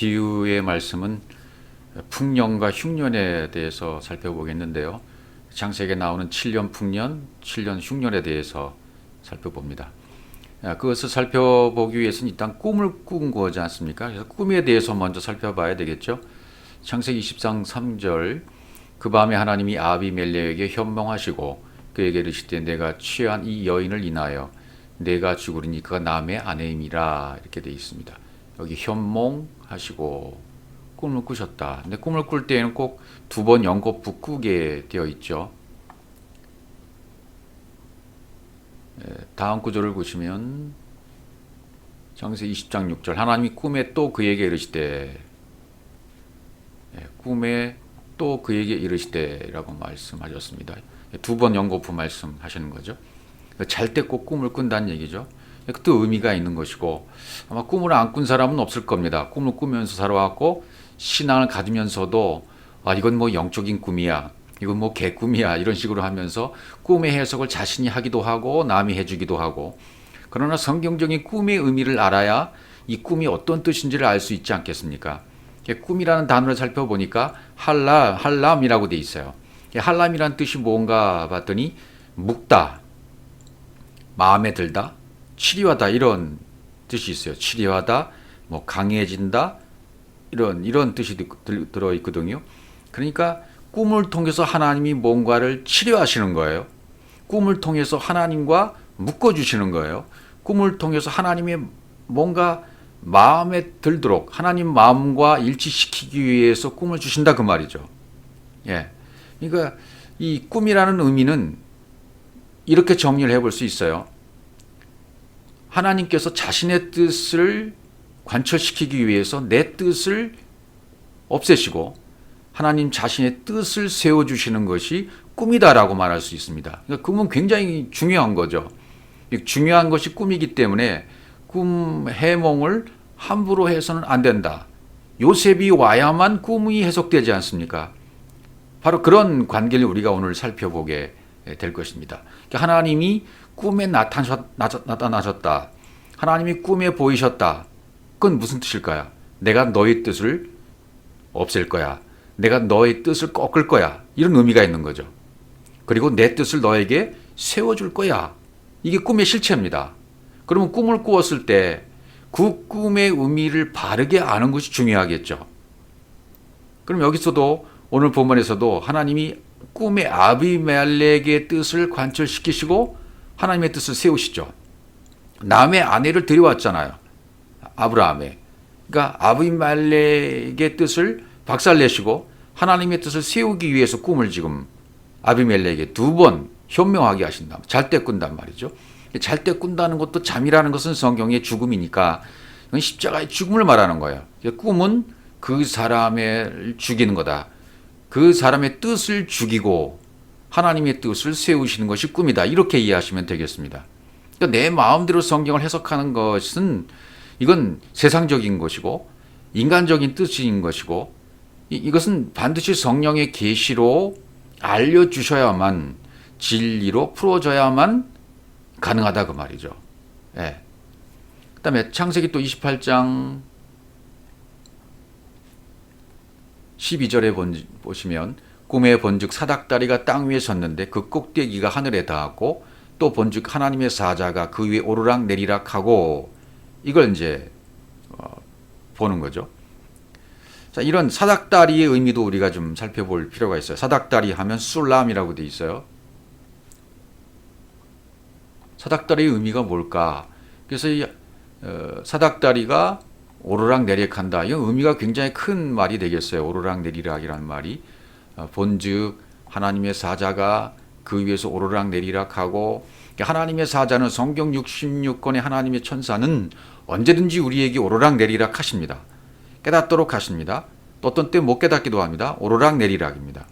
비유의 말씀은 풍년과 흉년에 대해서 살펴보겠는데요. 창세기에 나오는 7년 풍년, 7년 흉년에 대해서 살펴봅니다. 그것을 살펴보기 위해서는 일단 꿈을 꾼 거지 않습니까? 그래서 꿈에 대해서 먼저 살펴봐야 되겠죠. 창세기 20장 3절, 그 밤에 하나님이 아비멜렉에게 현몽하시고 그에게 이르시되 내가 취한 이 여인을 인하여 내가 죽으리니 그가 남의 아내임이라, 이렇게 되어 있습니다. 여기 현몽하시고 꿈을 꾸셨다. 근데 꿈을 꿀 때에는 꼭 두 번 연거푸 꾸게 되어 있죠. 다음 구절을 보시면 창세기 20장 6절, 하나님이 꿈에 또 그에게 이르시되, 꿈에 또 그에게 이르시되라고 말씀하셨습니다. 두 번 연거푸 말씀하시는 거죠. 잘 때 꼭 꿈을 꾼다는 얘기죠. 또 의미가 있는 것이고, 아마 꿈을 안 꾼 사람은 없을 겁니다. 꿈을 꾸면서 살아왔고 신앙을 가지면서도 이건 뭐 영적인 꿈이야, 이건 뭐 개꿈이야, 이런 식으로 하면서 꿈의 해석을 자신이 하기도 하고 남이 해주기도 하고. 그러나 성경적인 꿈의 의미를 알아야 이 꿈이 어떤 뜻인지를 알 수 있지 않겠습니까? 꿈이라는 단어를 살펴보니까 할람이라고 돼 있어요. 할람이라는 뜻이 뭔가 봤더니 묵다, 마음에 들다, 치료하다, 이런 뜻이 있어요. 치료하다, 뭐 강해진다, 이런 뜻이 들어 있거든요. 그러니까 꿈을 통해서 하나님이 뭔가를 치료하시는 거예요. 꿈을 통해서 하나님과 묶어주시는 거예요. 꿈을 통해서 하나님의 뭔가 마음에 들도록 하나님 마음과 일치시키기 위해서 꿈을 주신다, 그 말이죠. 그러니까 이 꿈이라는 의미는 이렇게 정리를 해볼 수 있어요. 하나님께서 자신의 뜻을 관철시키기 위해서 내 뜻을 없애시고 하나님 자신의 뜻을 세워주시는 것이 꿈이다라고 말할 수 있습니다. 그러니까 꿈은 굉장히 중요한 거죠. 중요한 것이 꿈이기 때문에 꿈 해몽을 함부로 해서는 안 된다. 요셉이 와야만 꿈이 해석되지 않습니까? 바로 그런 관계를 우리가 오늘 살펴보게 될 것입니다. 하나님이 꿈에 나타나셨다. 하나님이 꿈에 보이셨다. 그건 무슨 뜻일까요? 내가 너의 뜻을 없앨 거야. 내가 너의 뜻을 꺾을 거야. 이런 의미가 있는 거죠. 그리고 내 뜻을 너에게 세워줄 거야. 이게 꿈의 실체입니다. 그러면 꿈을 꾸었을 때 그 꿈의 의미를 바르게 아는 것이 중요하겠죠. 그럼 여기서도 오늘 본문에서도 하나님이 꿈의 아비멜렉의 뜻을 관철시키시고 하나님의 뜻을 세우시죠. 남의 아내를 들여왔잖아요. 아브라함의. 그러니까 아비멜렉의 뜻을 박살내시고 하나님의 뜻을 세우기 위해서 꿈을 지금 아비멜렉에게 두 번 현명하게 하신다. 잘 때 꾼단 말이죠. 잘 때 꾼다는 것도, 잠이라는 것은 성경의 죽음이니까 십자가의 죽음을 말하는 거예요. 꿈은 그 사람을 죽이는 거다. 그 사람의 뜻을 죽이고 하나님의 뜻을 세우시는 것이 꿈이다. 이렇게 이해하시면 되겠습니다. 그러니까 내 마음대로 성경을 해석하는 것은 이건 세상적인 것이고 인간적인 뜻인 것이고, 이것은 반드시 성령의 계시로 알려주셔야만, 진리로 풀어져야만 가능하다, 그 말이죠. 그 다음에 창세기 또 28장 12절에 보시면 꿈에 본즉 사닥다리가 땅 위에 섰는데 그 꼭대기가 하늘에 닿았고 또 본즉 하나님의 사자가 그 위에 오르락 내리락 하고, 이걸 이제 보는 거죠. 자, 이런 사닥다리의 의미도 우리가 좀 살펴볼 필요가 있어요. 사닥다리 하면 술람이라고 되어 있어요. 사닥다리의 의미가 뭘까? 그래서 이 사닥다리가 오르락 내리락한다. 이 의미가 굉장히 큰 말이 되겠어요. 오르락 내리락이라는 말이. 본즉 하나님의 사자가 그 위에서 오르락 내리락하고, 하나님의 사자는 성경 66권의 하나님의 천사는 언제든지 우리에게 오르락 내리락 하십니다. 깨닫도록 하십니다. 또 어떤 때 못 깨닫기도 합니다. 오르락 내리락입니다.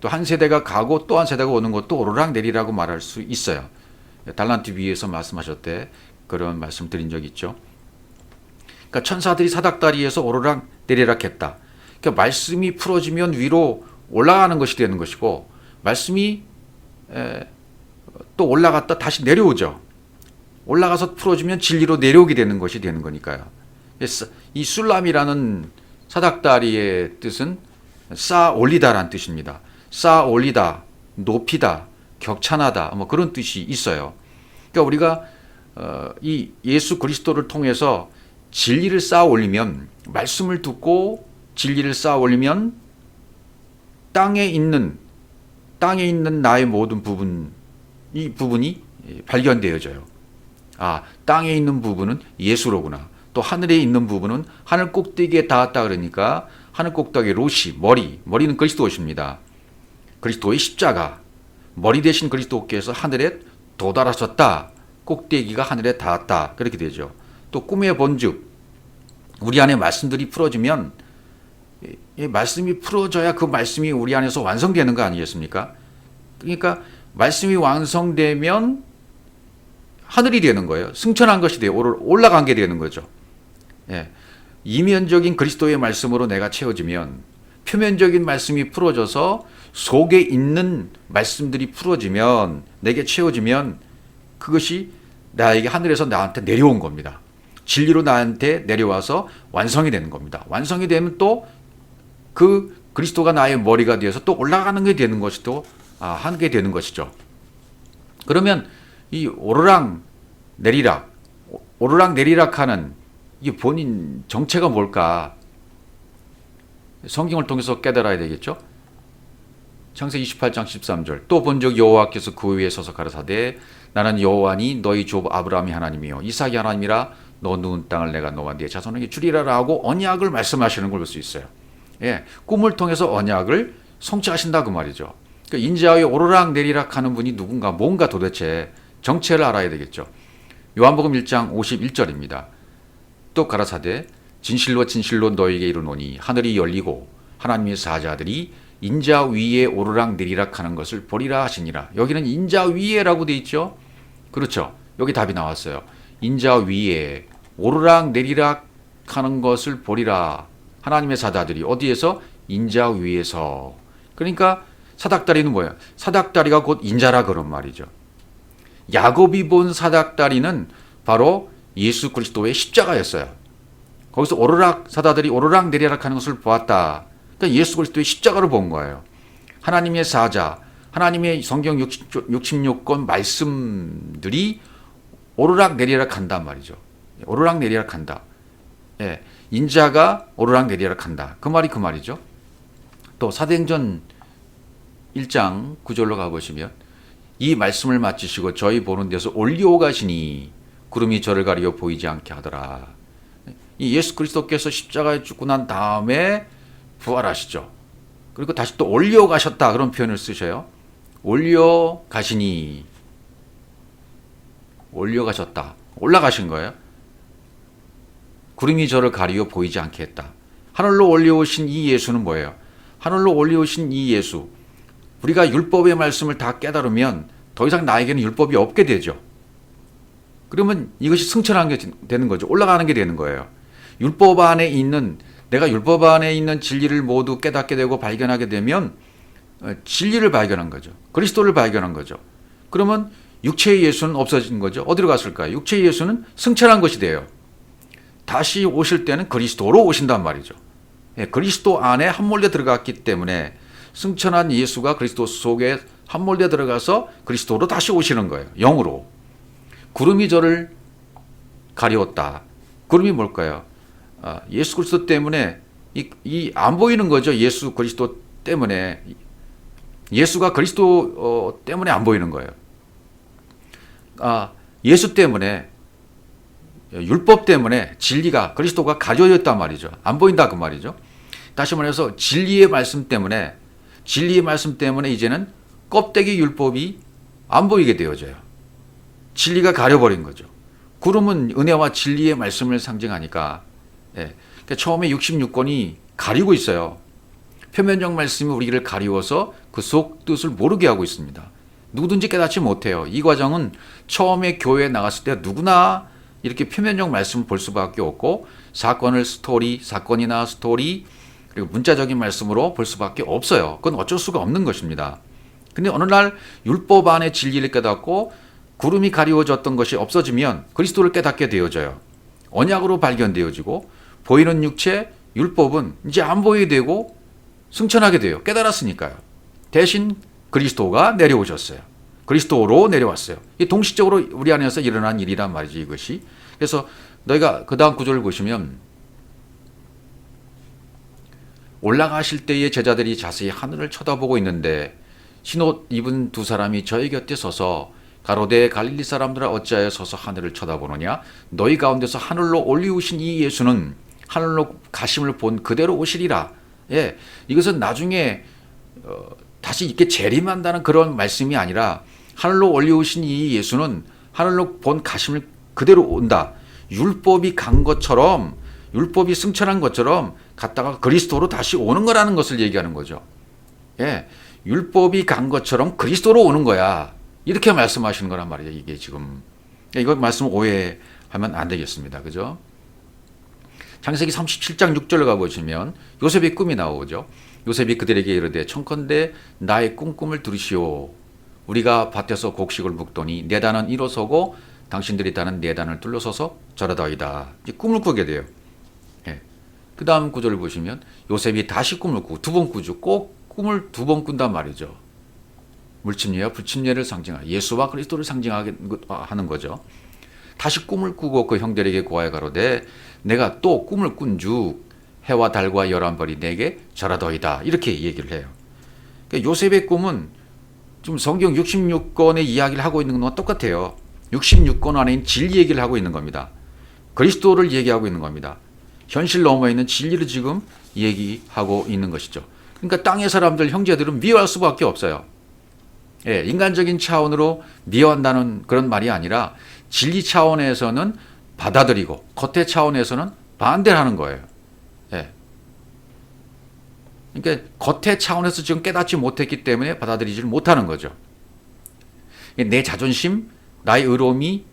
또 한 세대가 가고 또 한 세대가 오는 것도 오르락 내리라고 말할 수 있어요. 달란트 위에서 말씀하셨대. 그런 말씀 드린 적 있죠. 그러니까 천사들이 사닥다리에서 오르락 내리락 했다. 그러니까 말씀이 풀어지면 위로 올라가는 것이 되는 것이고, 말씀이 또 올라갔다 다시 내려오죠. 올라가서 풀어지면 진리로 내려오게 되는 것이 되는 거니까요. 이 술람이라는 사닥다리의 뜻은 쌓아 올리다라는 뜻입니다. 쌓아 올리다, 높이다, 격찬하다, 뭐 그런 뜻이 있어요. 그러니까 우리가 이 예수 그리스도를 통해서 진리를 쌓아 올리면, 말씀을 듣고 진리를 쌓아 올리면 땅에 있는 나의 모든 부분, 이 부분이 발견되어져요. 아, 땅에 있는 부분은 예수로구나. 또 하늘에 있는 부분은 하늘 꼭대기에 닿았다 그러니까 하늘 꼭대기 로시, 머리는 그리스도십니다. 그리스도의 십자가, 머리 대신 그리스도께서 하늘에 도달하셨다. 꼭대기가 하늘에 닿았다. 그렇게 되죠. 또 꿈의 본즉, 우리 안에 말씀들이 풀어지면, 이 말씀이 풀어져야 그 말씀이 우리 안에서 완성되는 거 아니겠습니까? 그러니까 말씀이 완성되면 하늘이 되는 거예요. 승천한 것이 돼요. 올라간 게 되는 거죠. 예. 이면적인 그리스도의 말씀으로 내가 채워지면, 표면적인 말씀이 풀어져서 속에 있는 말씀들이 풀어지면, 내게 채워지면 그것이 나에게 하늘에서 나한테 내려온 겁니다. 진리로 나한테 내려와서 완성이 되는 겁니다. 완성이 되면 또 그 그리스도가 나의 머리가 되어서 또 올라가는 게 되는 것이 또 하게 되는 것이죠. 그러면 이 오르락 내리락 하는 이 본인 정체가 뭘까? 성경을 통해서 깨달아야 되겠죠. 창세기 28장 13절, 또 본적 여호와께서 그 위에 서서 가라사대 나는 여호와니 너희 조 아브라함이 하나님이요 이삭이 하나님이라 너 누운 땅을 내가 너와 네 자손에게 주리라 하고 언약을 말씀하시는 걸 볼 수 있어요. 예, 꿈을 통해서 언약을 성취하신다 그 말이죠. 그러니까 인자의 오르락 내리락 하는 분이 누군가, 뭔가 도대체 정체를 알아야 되겠죠. 요한복음 1장 51절입니다. 또 가라사대 진실로 진실로 너에게 이르노니 하늘이 열리고 하나님의 사자들이 인자 위에 오르락 내리락 하는 것을 보리라 하시니라. 여기는 인자 위에라고 돼 있죠. 그렇죠. 여기 답이 나왔어요. 인자 위에 오르락 내리락 하는 것을 보리라. 하나님의 사자들이 어디에서? 인자 위에서. 그러니까 사닥다리는 뭐예요? 사닥다리가 곧 인자라 그런 말이죠. 야곱이 본 사닥다리는 바로 예수 그리스도의 십자가였어요. 거기서 사자들이 오르락 내리락 하는 것을 보았다. 그러니까 예수 그리스도의 십자가를 본 거예요. 하나님의 사자, 하나님의 성경 66권 말씀들이 오르락 내리락 한단 말이죠. 오르락 내리락 한다. 예, 인자가 오르락 내리락 한다. 그 말이죠. 또 사도행전 1장 9절로 가보시면 이 말씀을 마치시고 저희 보는 데서 올려가시니 구름이 저를 가리어 보이지 않게 하더라. 이 예수 그리스도께서 십자가에 죽고 난 다음에 부활하시죠. 그리고 다시 또 올려가셨다 그런 표현을 쓰셔요. 올려가시니, 올려가셨다, 올라가신 거예요. 구름이 저를 가리어 보이지 않게 했다. 하늘로 올려오신 이 예수는 뭐예요? 하늘로 올려오신 이 예수, 우리가 율법의 말씀을 다 깨달으면 더 이상 나에게는 율법이 없게 되죠. 그러면 이것이 승천한 게 되는 거죠. 올라가는 게 되는 거예요. 내가 율법 안에 있는 진리를 모두 깨닫게 되고 발견하게 되면 진리를 발견한 거죠. 그리스도를 발견한 거죠. 그러면 육체의 예수는 없어진 거죠. 어디로 갔을까요? 육체의 예수는 승천한 것이 돼요. 다시 오실 때는 그리스도로 오신단 말이죠. 그리스도 안에 함몰돼 들어갔기 때문에 승천한 예수가 그리스도 속에 함몰돼 들어가서 그리스도로 다시 오시는 거예요. 영으로. 구름이 저를 가리웠다. 구름이 뭘까요? 예수 그리스도 때문에 안 보이는 거죠. 예수 그리스도 때문에. 예수가 그리스도 때문에 안 보이는 거예요. 예수 때문에, 율법 때문에 진리가, 그리스도가 가려졌단 말이죠. 안 보인다 그 말이죠. 다시 말해서 진리의 말씀 때문에 이제는 껍데기 율법이 안 보이게 되어져요. 진리가 가려버린 거죠. 구름은 은혜와 진리의 말씀을 상징하니까, 그러니까 처음에 66권이 가리고 있어요. 표면적 말씀이 우리를 가리워서 그 속 뜻을 모르게 하고 있습니다. 누구든지 깨닫지 못해요. 이 과정은 처음에 교회에 나갔을 때 누구나 이렇게 표면적 말씀을 볼 수밖에 없고, 사건이나 스토리, 그리고 문자적인 말씀으로 볼 수밖에 없어요. 그건 어쩔 수가 없는 것입니다. 근데 어느 날 율법 안에 진리를 깨닫고 구름이 가리워졌던 것이 없어지면 그리스도를 깨닫게 되어져요. 언약으로 발견되어지고 보이는 육체, 율법은 이제 안 보이게 되고 승천하게 돼요. 깨달았으니까요. 대신 그리스도가 내려오셨어요. 그리스도로 내려왔어요. 이 동시적으로 우리 안에서 일어난 일이란 말이죠, 이것이. 그래서 너희가 그 다음 구절을 보시면 올라가실 때에 제자들이 자세히 하늘을 쳐다보고 있는데 흰옷 입은 두 사람이 저희 곁에 서서 가로되 갈릴리 사람들아 어찌하여 서서 하늘을 쳐다보느냐 너희 가운데서 하늘로 올리우신 이 예수는 하늘로 가심을 본 그대로 오시리라. 예, 이것은 나중에 다시 이렇게 재림한다는 그런 말씀이 아니라 하늘로 올리우신 이 예수는 하늘로 본 가심을 그대로 온다. 율법이 간 것처럼 율법이 승천한 것처럼 갔다가 그리스도로 다시 오는 거라는 것을 얘기하는 거죠. 예, 율법이 간 것처럼 그리스도로 오는 거야. 이렇게 말씀하시는 거란 말이에요. 이게 지금 이거 말씀 오해하면 안 되겠습니다. 그죠? 창세기 37장 6절 가보시면 요셉의 꿈이 나오죠. 요셉이 그들에게 이르되 청컨대 나의 꿈을 들으시오. 우리가 밭에서 곡식을 묵더니 네 단은 일어서고 당신들이 따는 네 단을 둘러서서 절하다이다. 꿈을 꾸게 돼요. 예. 그 다음 구절을 보시면 요셉이 다시 꿈을 꾸고 두 번 꾸죠. 꼭 꿈을 두 번 꾼단 말이죠. 물침례와 불침례를 상징하는 예수와 그리스도를 상징하는 거죠. 다시 꿈을 꾸고 그 형들에게 고하여 가로되 내가 또 꿈을 꾼즉 해와 달과 11별이 내게 절하더이다. 이렇게 얘기를 해요. 그러니까 요셉의 꿈은 지금 성경 66권의 이야기를 하고 있는 것과 똑같아요. 66권 안에 있는 진리 얘기를 하고 있는 겁니다. 그리스도를 얘기하고 있는 겁니다. 현실 너머에 있는 진리를 지금 얘기하고 있는 것이죠. 그러니까 땅의 사람들, 형제들은 미워할 수밖에 없어요. 예, 인간적인 차원으로 미워한다는 그런 말이 아니라 진리 차원에서는 받아들이고 겉의 차원에서는 반대를 하는 거예요. 예. 그러니까 겉의 차원에서 지금 깨닫지 못했기 때문에 받아들이지를 못하는 거죠. 내 자존심, 나의 의로움이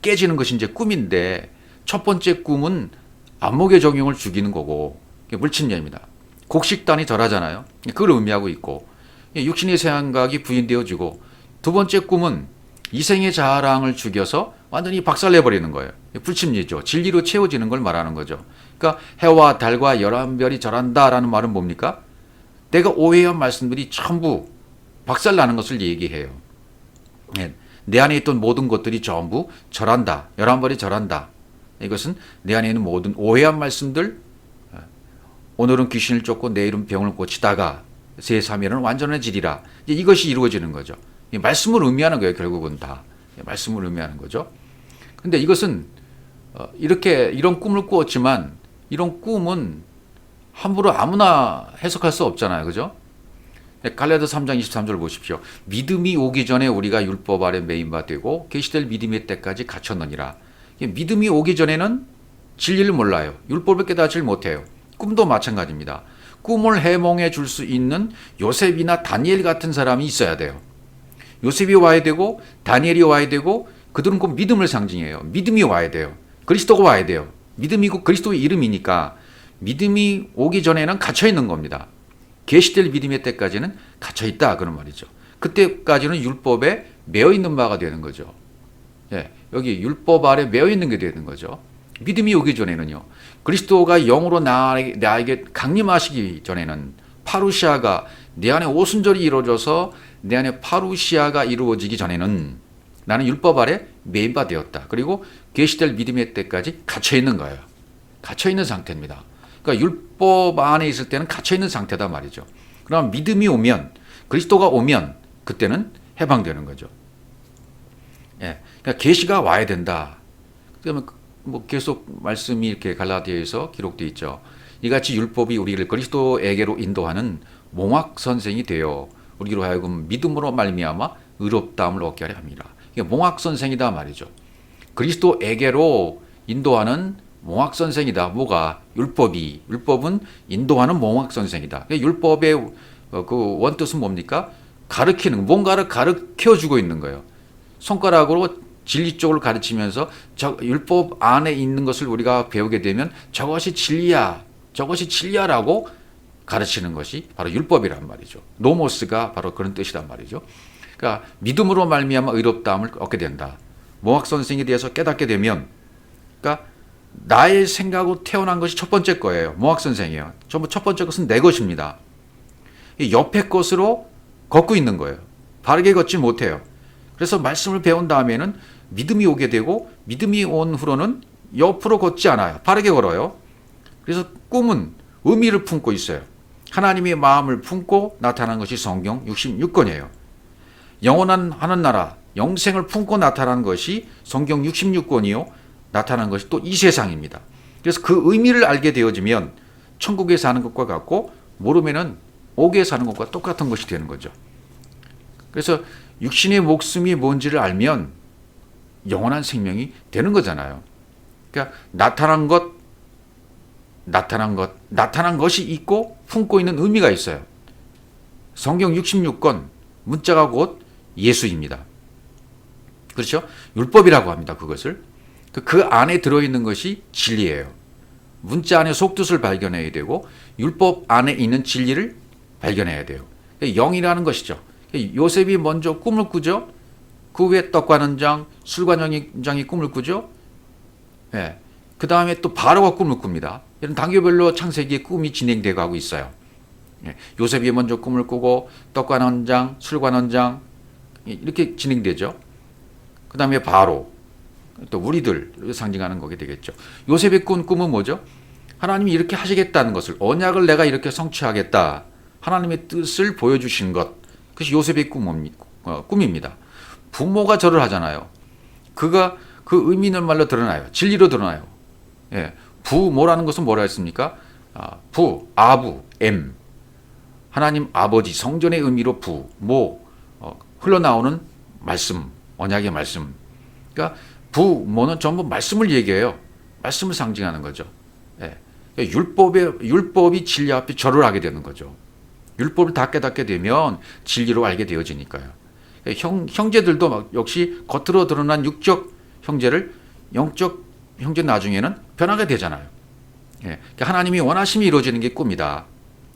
깨지는 것이 이제 꿈인데 첫 번째 꿈은 안목의 정욕을 죽이는 거고 물침례입니다. 곡식단이 덜하잖아요. 그걸 의미하고 있고 육신의 생각이 부인되어지고 두 번째 꿈은 이생의 자랑을 죽여서 완전히 박살내버리는 거예요. 불침례죠. 진리로 채워지는 걸 말하는 거죠. 그러니까 해와 달과 11별이 절한다라는 말은 뭡니까? 내가 오해한 말씀들이 전부 박살나는 것을 얘기해요. 내 안에 있던 모든 것들이 전부 절한다. 11별이 절한다. 이것은 내 안에 있는 모든 오해한 말씀들, 오늘은 귀신을 쫓고 내일은 병을 고치다가 제3일은 완전해지리라. 이것이 이루어지는 거죠. 말씀을 의미하는 거예요. 결국은 다. 말씀을 의미하는 거죠. 근데 이것은 이런 꿈을 꾸었지만 이런 꿈은 함부로 아무나 해석할 수 없잖아요. 그죠? 갈라디아서 3장 23절 보십시오. 믿음이 오기 전에 우리가 율법 아래 매인 바 되고 계시될 믿음의 때까지 갇혔느니라. 믿음이 오기 전에는 진리를 몰라요. 율법을 깨닫지 못해요. 꿈도 마찬가지입니다. 꿈을 해몽해 줄 수 있는 요셉이나 다니엘 같은 사람이 있어야 돼요. 요셉이 와야 되고 다니엘이 와야 되고 그들은 꼭 믿음을 상징해요. 믿음이 와야 돼요. 그리스도가 와야 돼요. 믿음이고 그리스도의 이름이니까 믿음이 오기 전에는 갇혀 있는 겁니다. 계시될 믿음의 때까지는 갇혀 있다 그런 말이죠. 그때까지는 율법에 매여 있는 바가 되는 거죠. 예, 여기 율법 아래 매여 있는 게 되는 거죠. 믿음이 오기 전에는요. 그리스도가 영으로 나에게 강림하시기 전에는 파루시아가 내 안에 오순절이 이루어져서 내 안에 파루시아가 이루어지기 전에는 나는 율법 아래 매인 바 되었다. 그리고 계시될 믿음의 때까지 갇혀 있는 거예요. 갇혀 있는 상태입니다. 그러니까 율법 안에 있을 때는 갇혀 있는 상태다 말이죠. 그럼 믿음이 오면 그리스도가 오면 그때는 해방되는 거죠. 예, 그러니까 계시가 와야 된다. 그러면 뭐 계속 말씀이 이렇게 갈라디아에서 기록되어 있죠. 이같이 율법이 우리를 그리스도에게로 인도하는 몽학 선생이 되어 우리로 하여금 믿음으로 말미암아 의롭다함을 얻게 하려 합니다. 이게 몽학 선생이다 말이죠. 그리스도에게로 인도하는 몽학 선생이다. 뭐가? 율법은 인도하는 몽학 선생이다. 율법의 그 원뜻은 뭡니까? 가르치는, 뭔가를 가르쳐 주고 있는 거예요. 손가락으로 진리 쪽을 가르치면서 율법 안에 있는 것을 우리가 배우게 되면 저것이 진리야, 저것이 진리야라고 가르치는 것이 바로 율법이란 말이죠. 노모스가 바로 그런 뜻이란 말이죠. 그러니까 믿음으로 말미암아 의롭다함을 얻게 된다. 몽학 선생에 대해서 깨닫게 되면, 그러니까 나의 생각으로 태어난 것이 첫 번째 거예요. 모학 선생이에요. 전부 첫 번째 것은 내 것입니다. 이 옆에 것으로 걷고 있는 거예요. 바르게 걷지 못해요. 그래서 말씀을 배운 다음에는 믿음이 오게 되고 믿음이 온 후로는 옆으로 걷지 않아요. 바르게 걸어요. 그래서 꿈은 의미를 품고 있어요. 하나님의 마음을 품고 나타난 것이 성경 66권이에요. 영원한 하는 나라, 영생을 품고 나타난 것이 성경 66권이요. 나타난 것이 또 이 세상입니다. 그래서 그 의미를 알게 되어지면 천국에 사는 것과 같고 모르면은 옥에 사는 것과 똑같은 것이 되는 거죠. 그래서 육신의 목숨이 뭔지를 알면 영원한 생명이 되는 거잖아요. 그러니까 나타난 것이 있고 품고 있는 의미가 있어요. 성경 66권 문자가 곧 예수입니다. 그렇죠? 율법이라고 합니다. 그것을. 그 안에 들어있는 것이 진리예요. 문자 안에 속뜻을 발견해야 되고 율법 안에 있는 진리를 발견해야 돼요. 영이라는 것이죠. 요셉이 먼저 꿈을 꾸죠. 그 후에 떡과 는장, 술과 연장이 꿈을 꾸죠. 예. 그 다음에 또 바로가 꿈을 꿉니다. 이런 단계별로 창세기의 꿈이 진행되고 하고 있어요. 예. 요셉이 먼저 꿈을 꾸고 떡과 는장, 술과 는장 이렇게 진행되죠. 그 다음에 바로 또 우리들 상징하는 거게 되겠죠. 요셉의 꾼 꿈은 뭐죠? 하나님이 이렇게 하시겠다는 것을 언약을 내가 이렇게 성취하겠다. 하나님의 뜻을 보여주신 것. 그것이 요셉의 꿈입니다. 부모가 절을 하잖아요. 그가 그 의미는 말로 드러나요. 진리로 드러나요. 예. 부모라는 것은 뭐라 했습니까? 부, 아부, 엠. 하나님 아버지 성전의 의미로 부, 모, 흘러나오는 말씀, 언약의 말씀. 그러니까 부모는 전부 말씀을 얘기해요. 말씀을 상징하는 거죠. 예. 율법이 진리 앞에 절을 하게 되는 거죠. 율법을 다 깨닫게 되면 진리로 알게 되어지니까요. 형제들도 역시 겉으로 드러난 육적 형제를 영적 형제 나중에는 변하게 되잖아요. 예. 그러니까 하나님이 원하심이 이루어지는 게 꿈이다.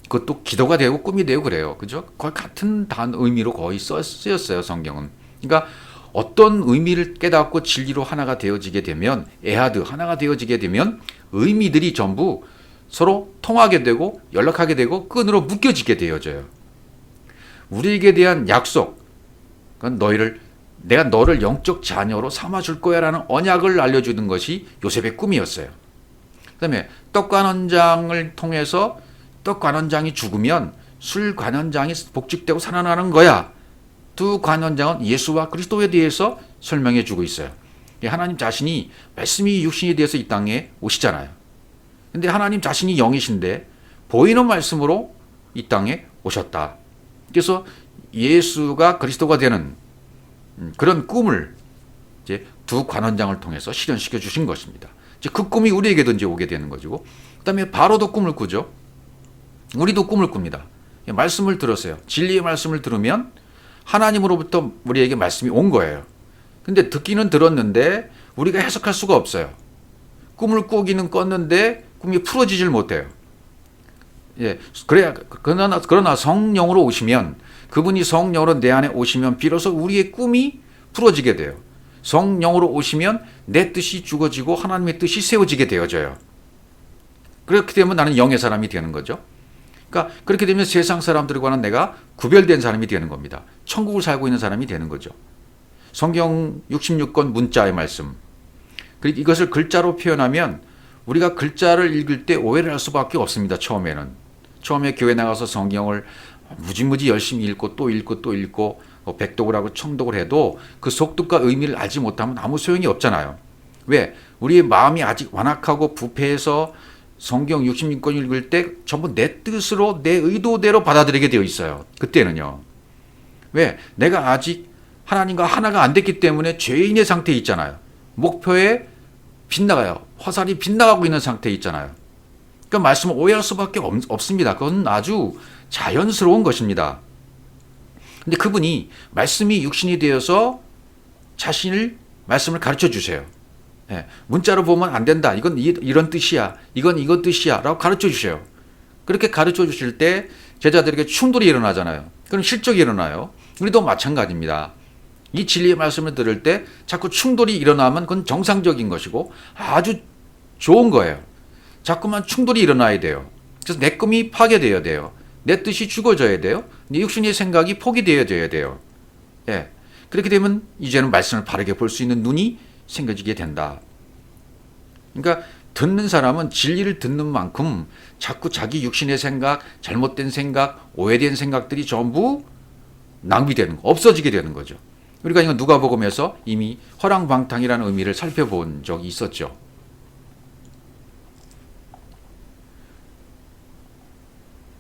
그것도 기도가 되고 꿈이 되고 그래요. 그죠? 거의 같은 의미로 거의 쓰였어요, 성경은. 그러니까 어떤 의미를 깨닫고 진리로 하나가 되어지게 되면, 에하드, 하나가 되어지게 되면 의미들이 전부 서로 통하게 되고 연락하게 되고 끈으로 묶여지게 되어져요. 우리에게 대한 약속, 그건 내가 너를 영적 자녀로 삼아줄 거야 라는 언약을 알려주는 것이 요셉의 꿈이었어요. 그 다음에 떡관원장을 통해서 떡관원장이 죽으면 술관원장이 복직되고 살아나는 거야. 두 관원장은 예수와 그리스도에 대해서 설명해 주고 있어요. 하나님 자신이 말씀이 육신에 대해서 이 땅에 오시잖아요. 근데 하나님 자신이 영이신데 보이는 말씀으로 이 땅에 오셨다. 그래서 예수가 그리스도가 되는 그런 꿈을 이제 두 관원장을 통해서 실현시켜 주신 것입니다. 이제 그 꿈이 우리에게도 이제 오게 되는 거죠. 그다음에 바로도 꿈을 꾸죠. 우리도 꿈을 꿉니다. 말씀을 들었어요. 진리의 말씀을 들으면 하나님으로부터 우리에게 말씀이 온 거예요. 근데 듣기는 들었는데 우리가 해석할 수가 없어요. 꿈을 꾸기는 꿨는데 꿈이 풀어지질 못해요. 예, 그러나 성령으로 오시면, 그분이 성령으로 내 안에 오시면 비로소 우리의 꿈이 풀어지게 돼요. 성령으로 오시면 내 뜻이 죽어지고 하나님의 뜻이 세워지게 되어져요. 그렇게 되면 나는 영의 사람이 되는 거죠. 그러니까 그렇게 되면 세상 사람들과는 내가 구별된 사람이 되는 겁니다. 천국을 살고 있는 사람이 되는 거죠. 성경 66권 문자의 말씀. 그리고 이것을 글자로 표현하면 우리가 글자를 읽을 때 오해를 할 수밖에 없습니다. 처음에 교회 나가서 성경을 무지무지 열심히 읽고 또 읽고 또 읽고 백독을 하고 청독을 해도 그 속뜻과 의미를 알지 못하면 아무 소용이 없잖아요. 왜? 우리의 마음이 아직 완악하고 부패해서 성경 66권 읽을 때 전부 내 뜻으로 내 의도대로 받아들이게 되어 있어요. 그때는요. 왜? 내가 아직 하나님과 하나가 안 됐기 때문에 죄인의 상태에 있잖아요. 목표에 빗나가요. 화살이 빗나가고 있는 상태에 있잖아요. 그러니까 말씀을 오해할 수밖에 없습니다. 그건 아주 자연스러운 것입니다. 근데 그분이 말씀이 육신이 되어서 말씀을 가르쳐 주세요. 예, 문자로 보면 안 된다. 이건 이런 뜻이야. 이건 이거 뜻이야. 라고 가르쳐 주셔요. 그렇게 가르쳐 주실 때 제자들에게 충돌이 일어나잖아요. 그럼 실족이 일어나요. 우리도 마찬가지입니다. 이 진리의 말씀을 들을 때 자꾸 충돌이 일어나면 그건 정상적인 것이고 아주 좋은 거예요. 자꾸만 충돌이 일어나야 돼요. 그래서 내 꿈이 파괴되어야 돼요. 내 뜻이 죽어져야 돼요. 내 육신의 생각이 포기되어져야 돼요. 예. 그렇게 되면 이제는 말씀을 바르게 볼 수 있는 눈이 생겨지게 된다. 그러니까 듣는 사람은 진리를 듣는 만큼 자꾸 자기 육신의 생각, 잘못된 생각, 오해된 생각들이 전부 낭비되는 거, 없어지게 되는 거죠. 우리가 이거 누가복음에서 이미 허랑방탕이라는 의미를 살펴본 적이 있었죠.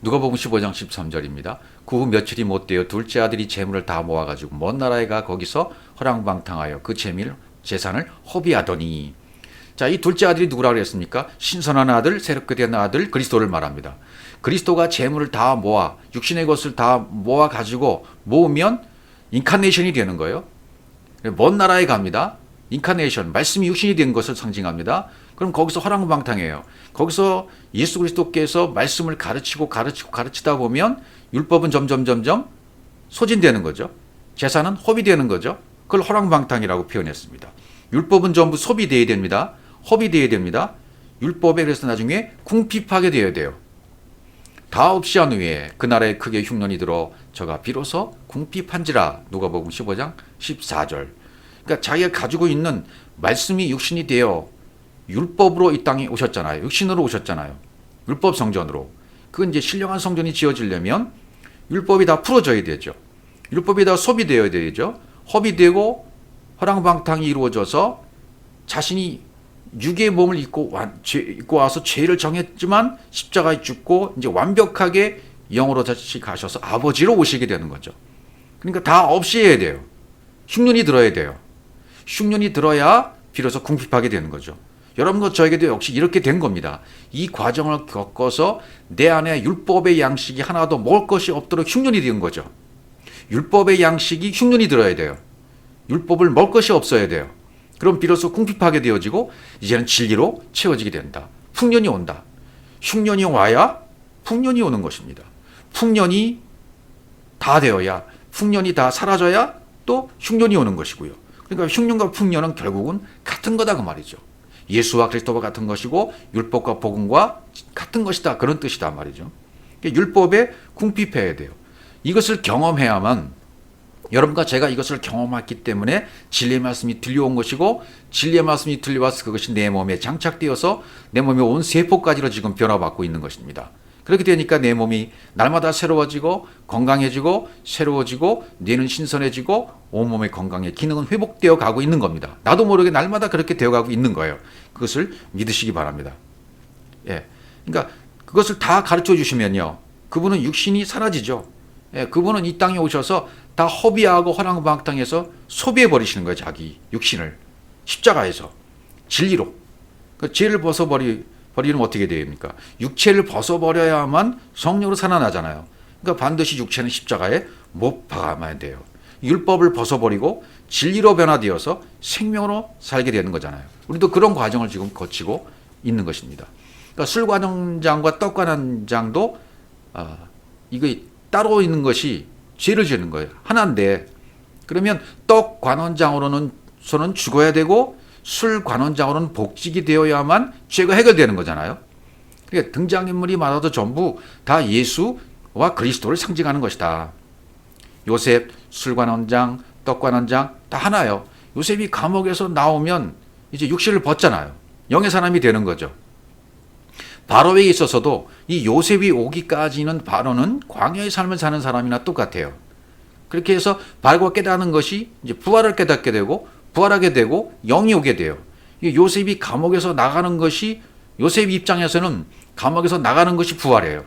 누가복음 15장 13절입니다. 그 후 며칠이 못되어 둘째 아들이 재물을 다 모아가지고 먼 나라에 가 거기서 허랑방탕하여 그 재산을 허비하더니. 자, 이 둘째 아들이 누구라고 그랬습니까? 신선한 아들, 새롭게 된 아들, 그리스도를 말합니다. 그리스도가 재물을 다 모아, 육신의 것을 다 모아가지고 모으면 인카네이션이 되는 거예요. 먼 나라에 갑니다. 인카네이션, 말씀이 육신이 된 것을 상징합니다. 그럼 거기서 허랑방탕해요. 거기서 예수 그리스도께서 말씀을 가르치다 보면 율법은 점점 소진되는 거죠. 재산은 허비되는 거죠. 그걸 허랑방탕이라고 표현했습니다. 율법은 전부 소비되어야 됩니다. 허비되어야 됩니다. 율법에 그래서 나중에 궁핍하게 되어야 돼요. 다 없이 한 후에 그 나라에 크게 흉년이 들어 저가 비로소 궁핍한지라. 누가복음 15장 14절. 그러니까 자기가 가지고 있는 말씀이 육신이 되어 율법으로 이 땅에 오셨잖아요. 육신으로 오셨잖아요. 율법 성전으로. 그건 이제 신령한 성전이 지어지려면 율법이 다 풀어져야 되죠. 율법이 다 소비되어야 되죠. 허비되고 허랑방탕이 이루어져서 자신이 육의 몸을 입고 와서 죄를 정했지만 십자가에 죽고 이제 완벽하게 영으로 다시 가셔서 아버지로 오시게 되는 거죠. 그러니까 다 없이 해야 돼요. 흉년이 들어야 돼요. 흉년이 들어야 비로소 궁핍하게 되는 거죠. 여러분과 저에게도 역시 이렇게 된 겁니다. 이 과정을 겪어서 내 안에 율법의 양식이 하나도 먹을 것이 없도록 흉년이 된 거죠. 율법의 양식이 흉년이 들어야 돼요. 율법을 먹을 것이 없어야 돼요. 그럼 비로소 궁핍하게 되어지고 이제는 진리로 채워지게 된다. 풍년이 온다. 흉년이 와야 풍년이 오는 것입니다. 풍년이 다 되어야, 풍년이 다 사라져야 또 흉년이 오는 것이고요. 그러니까 흉년과 풍년은 결국은 같은 거다 그 말이죠. 예수와 그리스도와 같은 것이고 율법과 복음과 같은 것이다, 그런 뜻이다 말이죠. 율법에 궁핍해야 돼요. 이것을 경험해야만, 여러분과 제가 이것을 경험했기 때문에 진리의 말씀이 들려온 것이고, 진리의 말씀이 들려와서 그것이 내 몸에 장착되어서 내 몸의 온 세포까지로 지금 변화받고 있는 것입니다. 그렇게 되니까 내 몸이 날마다 새로워지고 건강해지고 새로워지고 뇌는 신선해지고 온몸의 건강의 기능은 회복되어 가고 있는 겁니다. 나도 모르게 날마다 그렇게 되어가고 있는 거예요. 그것을 믿으시기 바랍니다. 예, 그러니까 그것을 다 가르쳐 주시면요, 그분은 육신이 사라지죠. 예, 그분은 이 땅에 오셔서 다 허비하고 허랑방탕해서 소비해 버리시는 거예요. 자기 육신을 십자가에서 진리로. 그 죄를 벗어버리면 어떻게 됩니까? 육체를 벗어버려야만 성령으로 살아나잖아요. 그러니까 반드시 육체는 십자가에 못 박아야 돼요. 율법을 벗어버리고 진리로 변화되어서 생명으로 살게 되는 거잖아요. 우리도 그런 과정을 지금 거치고 있는 것입니다. 그러니까 술관원장과 떡관원장도 이거 따로 있는 것이 죄를 지는 거예요. 하나인데, 그러면 떡관원장으로는 죽어야 되고 술관원장으로는 복직이 되어야만 죄가 해결되는 거잖아요. 그러니까 등장인물이 많아도 전부 다 예수와 그리스도를 상징하는 것이다. 요셉, 술관원장, 떡관원장 다 하나예요. 요셉이 감옥에서 나오면 이제 육신을 벗잖아요. 영의 사람이 되는 거죠. 바로에게 있어서도 이 요셉이 오기까지는 바로는 광야의 삶을 사는 사람이나 똑같아요. 그렇게 해서 바로가 깨닫는 것이 이제 부활을 깨닫게 되고 부활하게 되고 영이 오게 돼요. 요셉이 감옥에서 나가는 것이, 요셉 입장에서는 감옥에서 나가는 것이 부활이에요.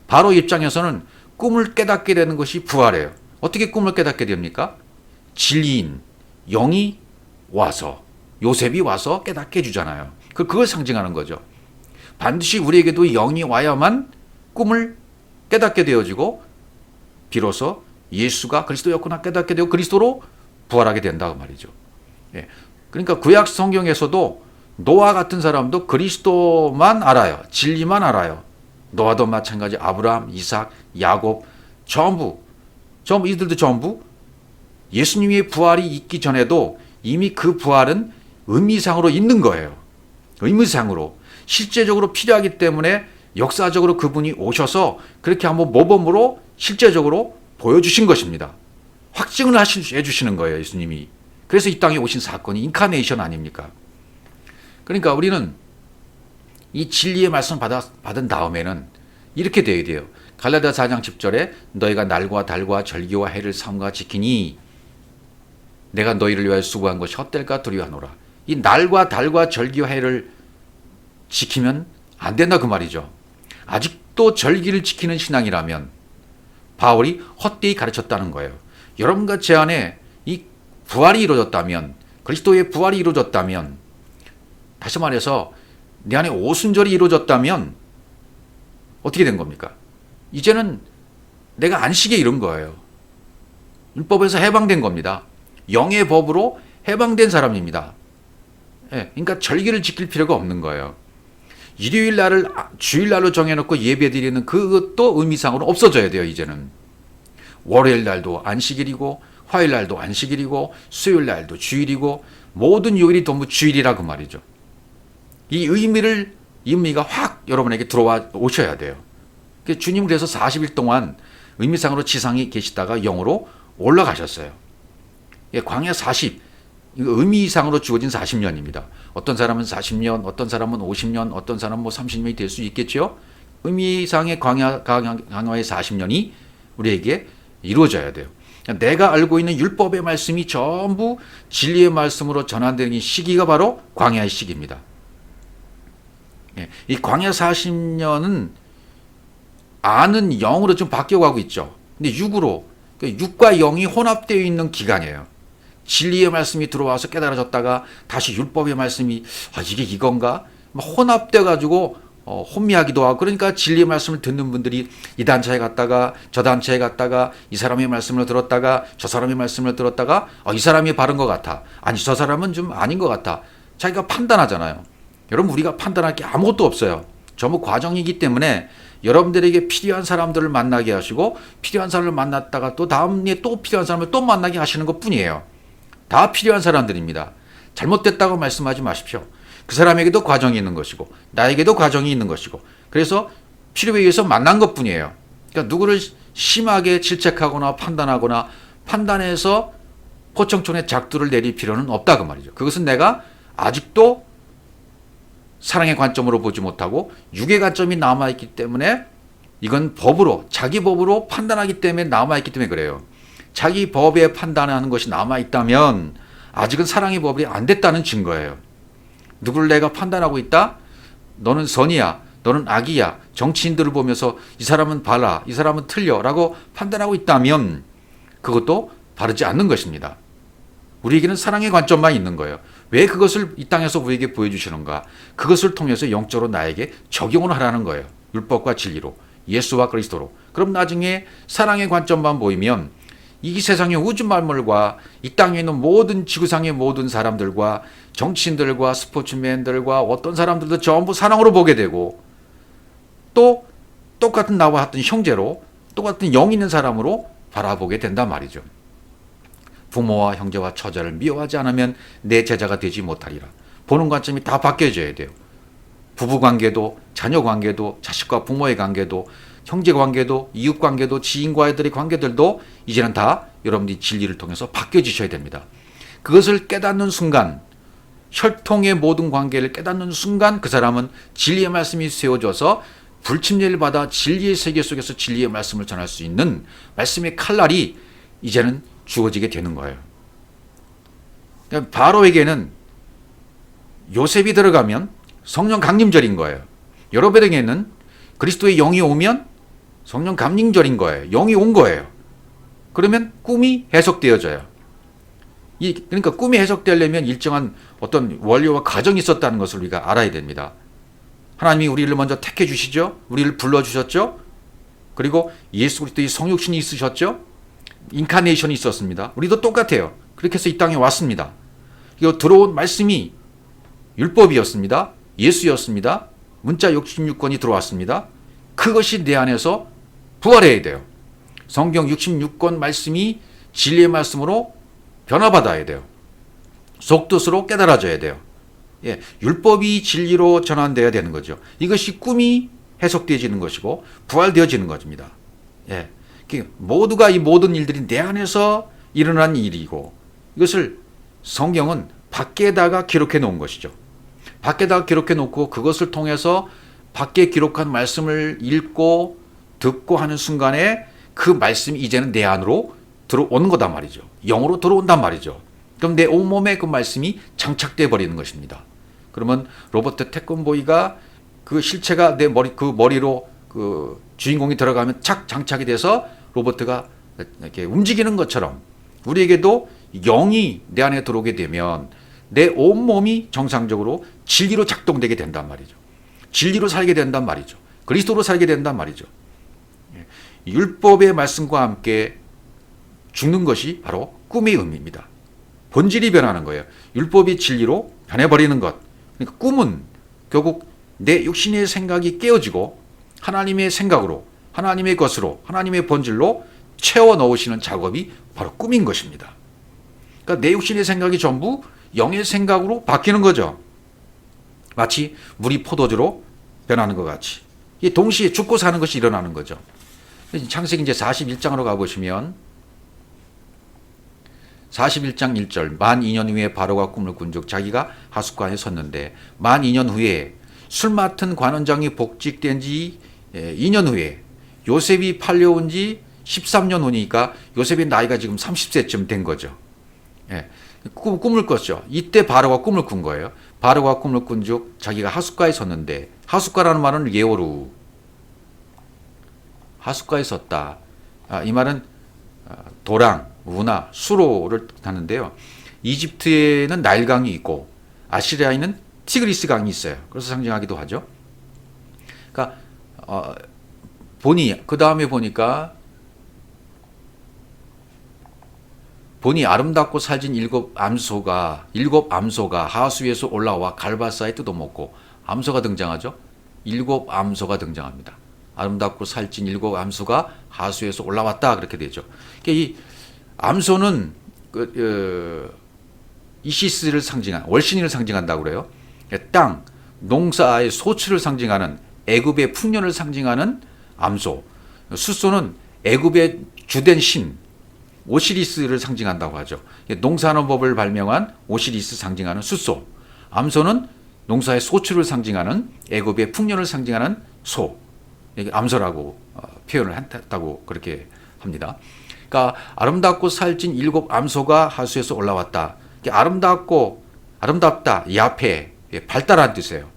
바로 입장에서는 꿈을 깨닫게 되는 것이 부활이에요. 어떻게 꿈을 깨닫게 됩니까? 진리인 영이 와서, 요셉이 와서 깨닫게 해주잖아요. 그걸 상징하는 거죠. 반드시 우리에게도 영이 와야만 꿈을 깨닫게 되어지고 비로소 예수가 그리스도였구나 깨닫게 되고 그리스도로 부활하게 된다고 말이죠. 예. 그러니까 구약 성경에서도 노아 같은 사람도 그리스도만 알아요. 진리만 알아요. 노아도 마찬가지. 아브라함, 이삭, 야곱 전부 이들도 전부 예수님의 부활이 있기 전에도 이미 그 부활은 의미상으로 있는 거예요. 의무상으로 실제적으로 필요하기 때문에 역사적으로 그분이 오셔서 그렇게 한번 모범으로 실제적으로 보여주신 것입니다. 확증을 해주시는 거예요, 예수님이. 그래서 이 땅에 오신 사건이 인카네이션 아닙니까? 그러니까 우리는 이 진리의 말씀을 받은 다음에는 이렇게 되어야 돼요. 갈라디아 4장 10절에 너희가 날과 달과 절기와 해를 삼가 지키니 내가 너희를 위하여 수고한 것이 헛될까 두려워하노라. 이 날과 달과 절기와 해를 지키면 안 된다 그 말이죠. 아직도 절기를 지키는 신앙이라면 바울이 헛되이 가르쳤다는 거예요. 여러분과 제 안에 이 부활이 이루어졌다면, 그리스도의 부활이 이루어졌다면, 다시 말해서 내 안에 오순절이 이루어졌다면 어떻게 된 겁니까? 이제는 내가 안식에 이른 거예요. 율법에서 해방된 겁니다. 영의 법으로 해방된 사람입니다. 그러니까 절기를 지킬 필요가 없는 거예요. 일요일 날을 주일날로 정해놓고 예배드리는 그것도 의미상으로 없어져야 돼요. 이제는 월요일 날도 안식일이고 화요일 날도 안식일이고 수요일 날도 주일이고 모든 요일이 전부 주일이라 그 말이죠. 이 의미가 확 여러분에게 들어와 오셔야 돼요. 주님 그래서 40일 동안 의미상으로 지상에 계시다가 영으로 올라가셨어요. 광야 40, 의미상으로 주어진 40년입니다. 어떤 사람은 40년, 어떤 사람은 50년, 어떤 사람은 30년이 될 수 있겠죠. 의미상의 광야의 40년이 우리에게 이루어져야 돼요. 내가 알고 있는 율법의 말씀이 전부 진리의 말씀으로 전환되는 시기가 바로 광야의 시기입니다. 이 광야 40년은 아는 영으로 좀 바뀌어가고 있죠. 근데 육과 영이 혼합되어 있는 기간이에요. 진리의 말씀이 들어와서 깨달아졌다가 다시 율법의 말씀이 이게 이건가? 혼합돼 가지고 혼미하기도 하고, 그러니까 진리의 말씀을 듣는 분들이 이 단체에 갔다가 저 단체에 갔다가 이 사람의 말씀을 들었다가 저 사람의 말씀을 들었다가 이 사람이 바른 것 같아. 아니 저 사람은 좀 아닌 것 같아. 자기가 판단하잖아요. 여러분 우리가 판단할 게 아무것도 없어요. 전부 과정이기 때문에 여러분들에게 필요한 사람들을 만나게 하시고 필요한 사람을 만났다가 또 다음에 또 필요한 사람을 또 만나게 하시는 것 뿐이에요. 다 필요한 사람들입니다. 잘못됐다고 말씀하지 마십시오. 그 사람에게도 과정이 있는 것이고 나에게도 과정이 있는 것이고 그래서 필요에 의해서 만난 것 뿐이에요. 그러니까 누구를 심하게 질책하거나 판단하거나 판단해서 포청촌에 작두를 내릴 필요는 없다 그 말이죠. 그것은 내가 아직도 사랑의 관점으로 보지 못하고 육의 관점이 남아있기 때문에 이건 자기 법으로 판단하기 때문에 남아있기 때문에 그래요. 자기 법에 판단하는 것이 남아있다면 아직은 사랑의 법이 안 됐다는 증거예요. 누구를 내가 판단하고 있다? 너는 선이야, 너는 악이야. 정치인들을 보면서 이 사람은 바라, 이 사람은 틀려 라고 판단하고 있다면 그것도 바르지 않는 것입니다. 우리에게는 사랑의 관점만 있는 거예요. 왜 그것을 이 땅에서 우리에게 보여주시는가? 그것을 통해서 영적으로 나에게 적용을 하라는 거예요. 율법과 진리로, 예수와 그리스도로. 그럼 나중에 사랑의 관점만 보이면 이 세상의 우주 만물과 이 땅에 있는 모든 지구상의 모든 사람들과 정치인들과 스포츠맨들과 어떤 사람들도 전부 사랑으로 보게 되고 또 똑같은 나와 같은 형제로 똑같은 영 있는 사람으로 바라보게 된단 말이죠. 부모와 형제와 처자를 미워하지 않으면 내 제자가 되지 못하리라. 보는 관점이 다 바뀌어져야 돼요. 부부 관계도 자녀 관계도 자식과 부모의 관계도 형제 관계도 이웃 관계도 지인과의 관계들도 이제는 다 여러분들이 진리를 통해서 바뀌어지셔야 됩니다. 그것을 깨닫는 순간 혈통의 모든 관계를 깨닫는 순간 그 사람은 진리의 말씀이 세워져서 불침례를 받아 진리의 세계 속에서 진리의 말씀을 전할 수 있는 말씀의 칼날이 이제는 주어지게 되는 거예요. 그러니까 바로에게는 요셉이 들어가면 성령 강림절인 거예요. 여러분에게는 그리스도의 영이 오면 성령 감림절인 거예요. 영이 온 거예요. 그러면 꿈이 해석되어져요. 그러니까 꿈이 해석되려면 일정한 어떤 원리와 과정이 있었다는 것을 우리가 알아야 됩니다. 하나님이 우리를 먼저 택해 주시죠. 우리를 불러주셨죠. 그리고 예수 그리스도의 성육신이 있으셨죠. 인카네이션이 있었습니다. 우리도 똑같아요. 그렇게 해서 이 땅에 왔습니다. 이거 들어온 말씀이 율법이었습니다. 예수였습니다. 문자 66권이 들어왔습니다. 그것이 내 안에서 부활해야 돼요. 성경 66권 말씀이 진리의 말씀으로 변화받아야 돼요. 속뜻으로 깨달아져야 돼요. 예, 율법이 진리로 전환되어야 되는 거죠. 이것이 꿈이 해석되어지는 것이고 부활되어지는 것입니다. 예, 모두가 이 모든 일들이 내 안에서 일어난 일이고 이것을 성경은 밖에다가 기록해 놓은 것이죠. 밖에다가 기록해 놓고 그것을 통해서 밖에 기록한 말씀을 읽고 듣고 하는 순간에 그 말씀이 이제는 내 안으로 들어오는 거단 말이죠. 영으로 들어온단 말이죠. 그럼 내 온몸에 그 말씀이 장착돼 버리는 것입니다. 그러면 로버트 태권보이가 그 실체가 내 머리, 그 머리로 그 주인공이 들어가면 착 장착이 돼서 로버트가 이렇게 움직이는 것처럼 우리에게도 영이 내 안에 들어오게 되면 내 온몸이 정상적으로 진리로 작동되게 된단 말이죠. 진리로 살게 된단 말이죠. 그리스도로 살게 된단 말이죠. 율법의 말씀과 함께 죽는 것이 바로 꿈의 의미입니다. 본질이 변하는 거예요. 율법이 진리로 변해버리는 것. 그러니까 꿈은 결국 내 육신의 생각이 깨어지고 하나님의 생각으로, 하나님의 것으로, 하나님의 본질로 채워 넣으시는 작업이 바로 꿈인 것입니다. 그러니까 내 육신의 생각이 전부 영의 생각으로 바뀌는 거죠. 마치 물이 포도주로 변하는 것 같이. 이게 동시에 죽고 사는 것이 일어나는 거죠. 창세기 이제 41장으로 가보시면 41장 1절 만 2년 후에 바로가 꿈을 꾼즉 자기가 하숫가에 섰는데 만 2년 후에 술 맡은 관원장이 복직된 지 2년 후에 요셉이 팔려온 지 13년 후니까 요셉의 나이가 지금 30세쯤 된 거죠. 예, 꿈을 꿨죠. 이때 바로가 꿈을 꾼 거예요. 바로가 꿈을 꾼즉 자기가 하숫가에 섰는데 하숫가라는 말은 예오루 하숫가에 섰다. 이 말은 도랑, 우나, 수로를 뜻하는데요. 이집트에는 나일강이 있고 아시리아에는 티그리스 강이 있어요. 그래서 상징하기도 하죠. 그러니까 그 다음에 보니까 보니 아름답고 살진 일곱 암소가 하수에서 올라와 갈바사에 뜯어먹고 암소가 등장하죠. 일곱 암소가 등장합니다. 아름답고 살찐 일곱 암소가 하수에서 올라왔다 그렇게 되죠. 그러니까 이 암소는 이시스를 상징한 월신을 상징한다고 그래요. 땅, 농사의 소출을 상징하는 애굽의 풍년을 상징하는 암소. 숫소는 애굽의 주된 신 오시리스를 상징한다고 하죠. 농사하는 법을 발명한 오시리스 상징하는 숫소. 암소는 농사의 소출을 상징하는 애굽의 풍년을 상징하는 소. 암소라고 표현을 했다고 그렇게 합니다. 그러니까 아름답고 살찐 일곱 암소가 하수에서 올라왔다. 아름답다, 야페, 발달한 뜻이에요.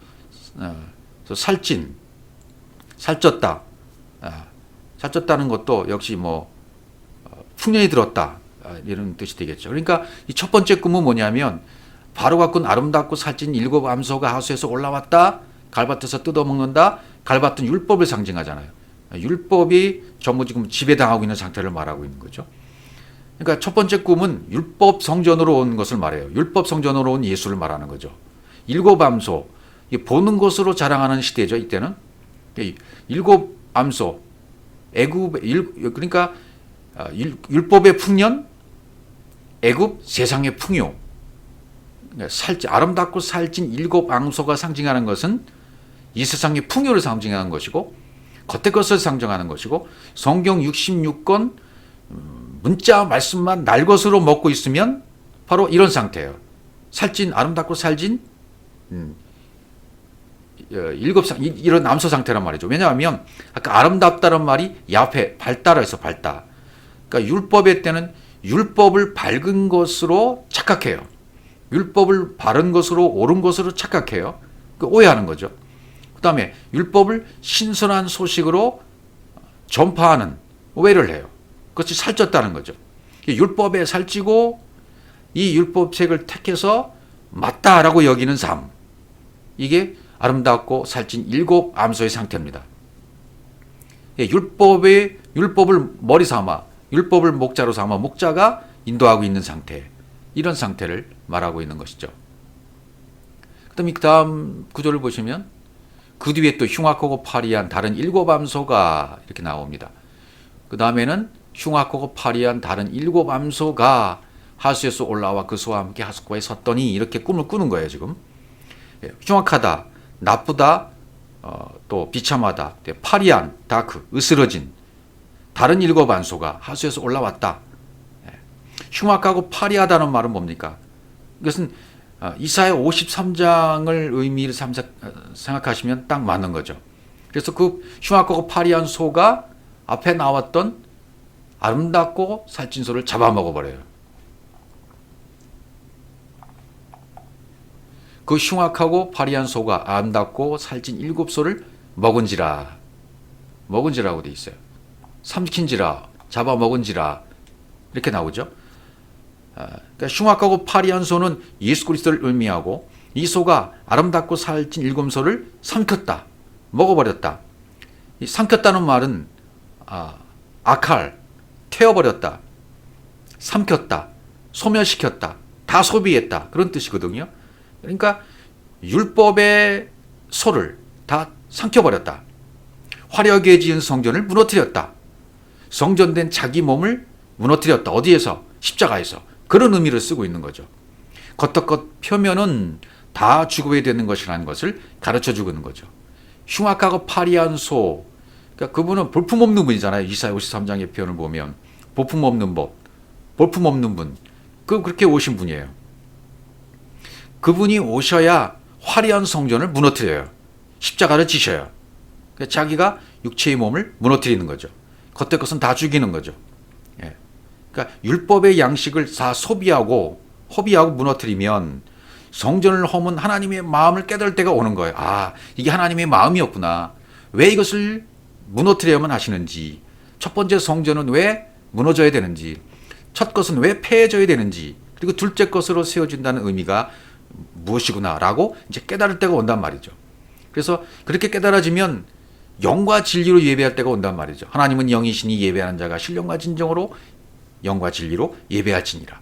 살찐, 살쪘다. 살쪘다는 것도 역시 풍년이 들었다. 이런 뜻이 되겠죠. 그러니까 이 첫 번째 꿈은 뭐냐면 바로가 꾼 아름답고 살찐 일곱 암소가 하수에서 올라왔다. 갈밭에서 뜯어먹는다. 갈밭은 율법을 상징하잖아요. 율법이 전부 지금 지배당하고 있는 상태를 말하고 있는 거죠. 그러니까 첫 번째 꿈은 율법 성전으로 온 것을 말해요. 율법 성전으로 온 예수를 말하는 거죠. 일곱 암소, 보는 것으로 자랑하는 시대죠. 이때는 일곱 암소, 그러니까 율법의 풍년, 애굽 세상의 풍요. 아름답고 살찐 일곱 암소가 상징하는 것은 이 세상의 풍요를 상징하는 것이고 겉의 것을 상징하는 것이고 성경 66권 문자 말씀만 날 것으로 먹고 있으면 바로 이런 상태예요. 아름답고 살찐 이런 암소 상태란 말이죠. 왜냐하면 아까 아름답다는 말이 야페 발달해서 발달. 그러니까 율법의 때는 율법을 밝은 것으로 착각해요. 율법을 바른 것으로 옳은 것으로 착각해요. 오해하는 거죠. 그 다음에 율법을 신선한 소식으로 전파하는 오해를 해요. 그것이 살쪘다는 거죠. 율법에 살찌고 이 율법책을 택해서 맞다라고 여기는 삶. 이게 아름답고 살찐 일곱 암소의 상태입니다. 율법을 머리 삼아, 율법을 목자로 삼아 목자가 인도하고 있는 상태. 이런 상태를 말하고 있는 것이죠. 그 다음 구조를 보시면 그 뒤에 또 흉악하고 파리한 다른 일곱 암소가 이렇게 나옵니다. 그 다음에는 흉악하고 파리한 다른 일곱 암소가 하수에서 올라와 그 소와 함께 하숫가에 섰더니 이렇게 꿈을 꾸는 거예요 지금. 흉악하다, 나쁘다, 또 비참하다, 파리한, 다크, 으스러진 다른 7 안소가 하수에서 올라왔다. 흉악하고 파리하다는 말은 뭡니까? 이것은 이사야 53장을 의미를 생각하시면 딱 맞는 거죠. 그래서 그 흉악하고 파리한 소가 앞에 나왔던 아름답고 살찐 소를 잡아먹어버려요. 그 흉악하고 파리한 소가 아름답고 살찐 7 소를 먹은지라고 돼 있어요. 삼킨지라, 잡아먹은지라 이렇게 나오죠. 그러니까 흉악하고 파리한 소는 예수 그리스도를 의미하고, 이 소가 아름답고 살찐 7 소를 삼켰다, 먹어버렸다. 이 삼켰다는 말은 아칼, 태워버렸다, 삼켰다, 소멸시켰다, 다 소비했다, 그런 뜻이거든요. 그러니까 율법의 소를 다 삼켜버렸다. 화려하게 지은 성전을 무너뜨렸다. 성전된 자기 몸을 무너뜨렸다. 어디에서? 십자가에서. 그런 의미를 쓰고 있는 거죠. 겉겉 표면은 다 죽어야 되는 것이라는 것을 가르쳐주고 있는 거죠. 흉악하고 파리한 소, 그러니까 그분은 볼품없는 분이잖아요. 이사야 53장의 표현을 보면 볼품없는 법, 볼품없는 분, 그렇게 오신 분이에요. 그분이 오셔야 화려한 성전을 무너뜨려요. 십자가를 지셔요. 그러니까 자기가 육체의 몸을 무너뜨리는 거죠. 겉의 것은 다 죽이는 거죠. 그러니까 율법의 양식을 다 소비하고 허비하고 무너뜨리면 성전을 허문 하나님의 마음을 깨달을 때가 오는 거예요. 이게 하나님의 마음이었구나. 왜 이것을 무너뜨려야만 하시는지, 첫 번째 성전은 왜 무너져야 되는지, 첫 것은 왜 폐해져야 되는지, 그리고 둘째 것으로 세워진다는 의미가 무엇이구나 라고 이제 깨달을 때가 온단 말이죠. 그래서 그렇게 깨달아지면 영과 진리로 예배할 때가 온단 말이죠. 하나님은 영이시니 예배하는 자가 신령과 진정으로 영과 진리로 예배할지니라.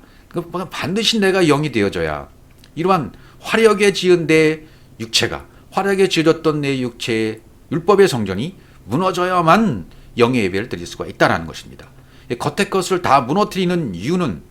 반드시 내가 영이 되어져야 이러한 화려하게 지은 내 육체가, 화려하게 지어졌던 내 육체의 율법의 성전이 무너져야만 영의 예배를 드릴 수가 있다는 것입니다. 겉의 것을 다 무너뜨리는 이유는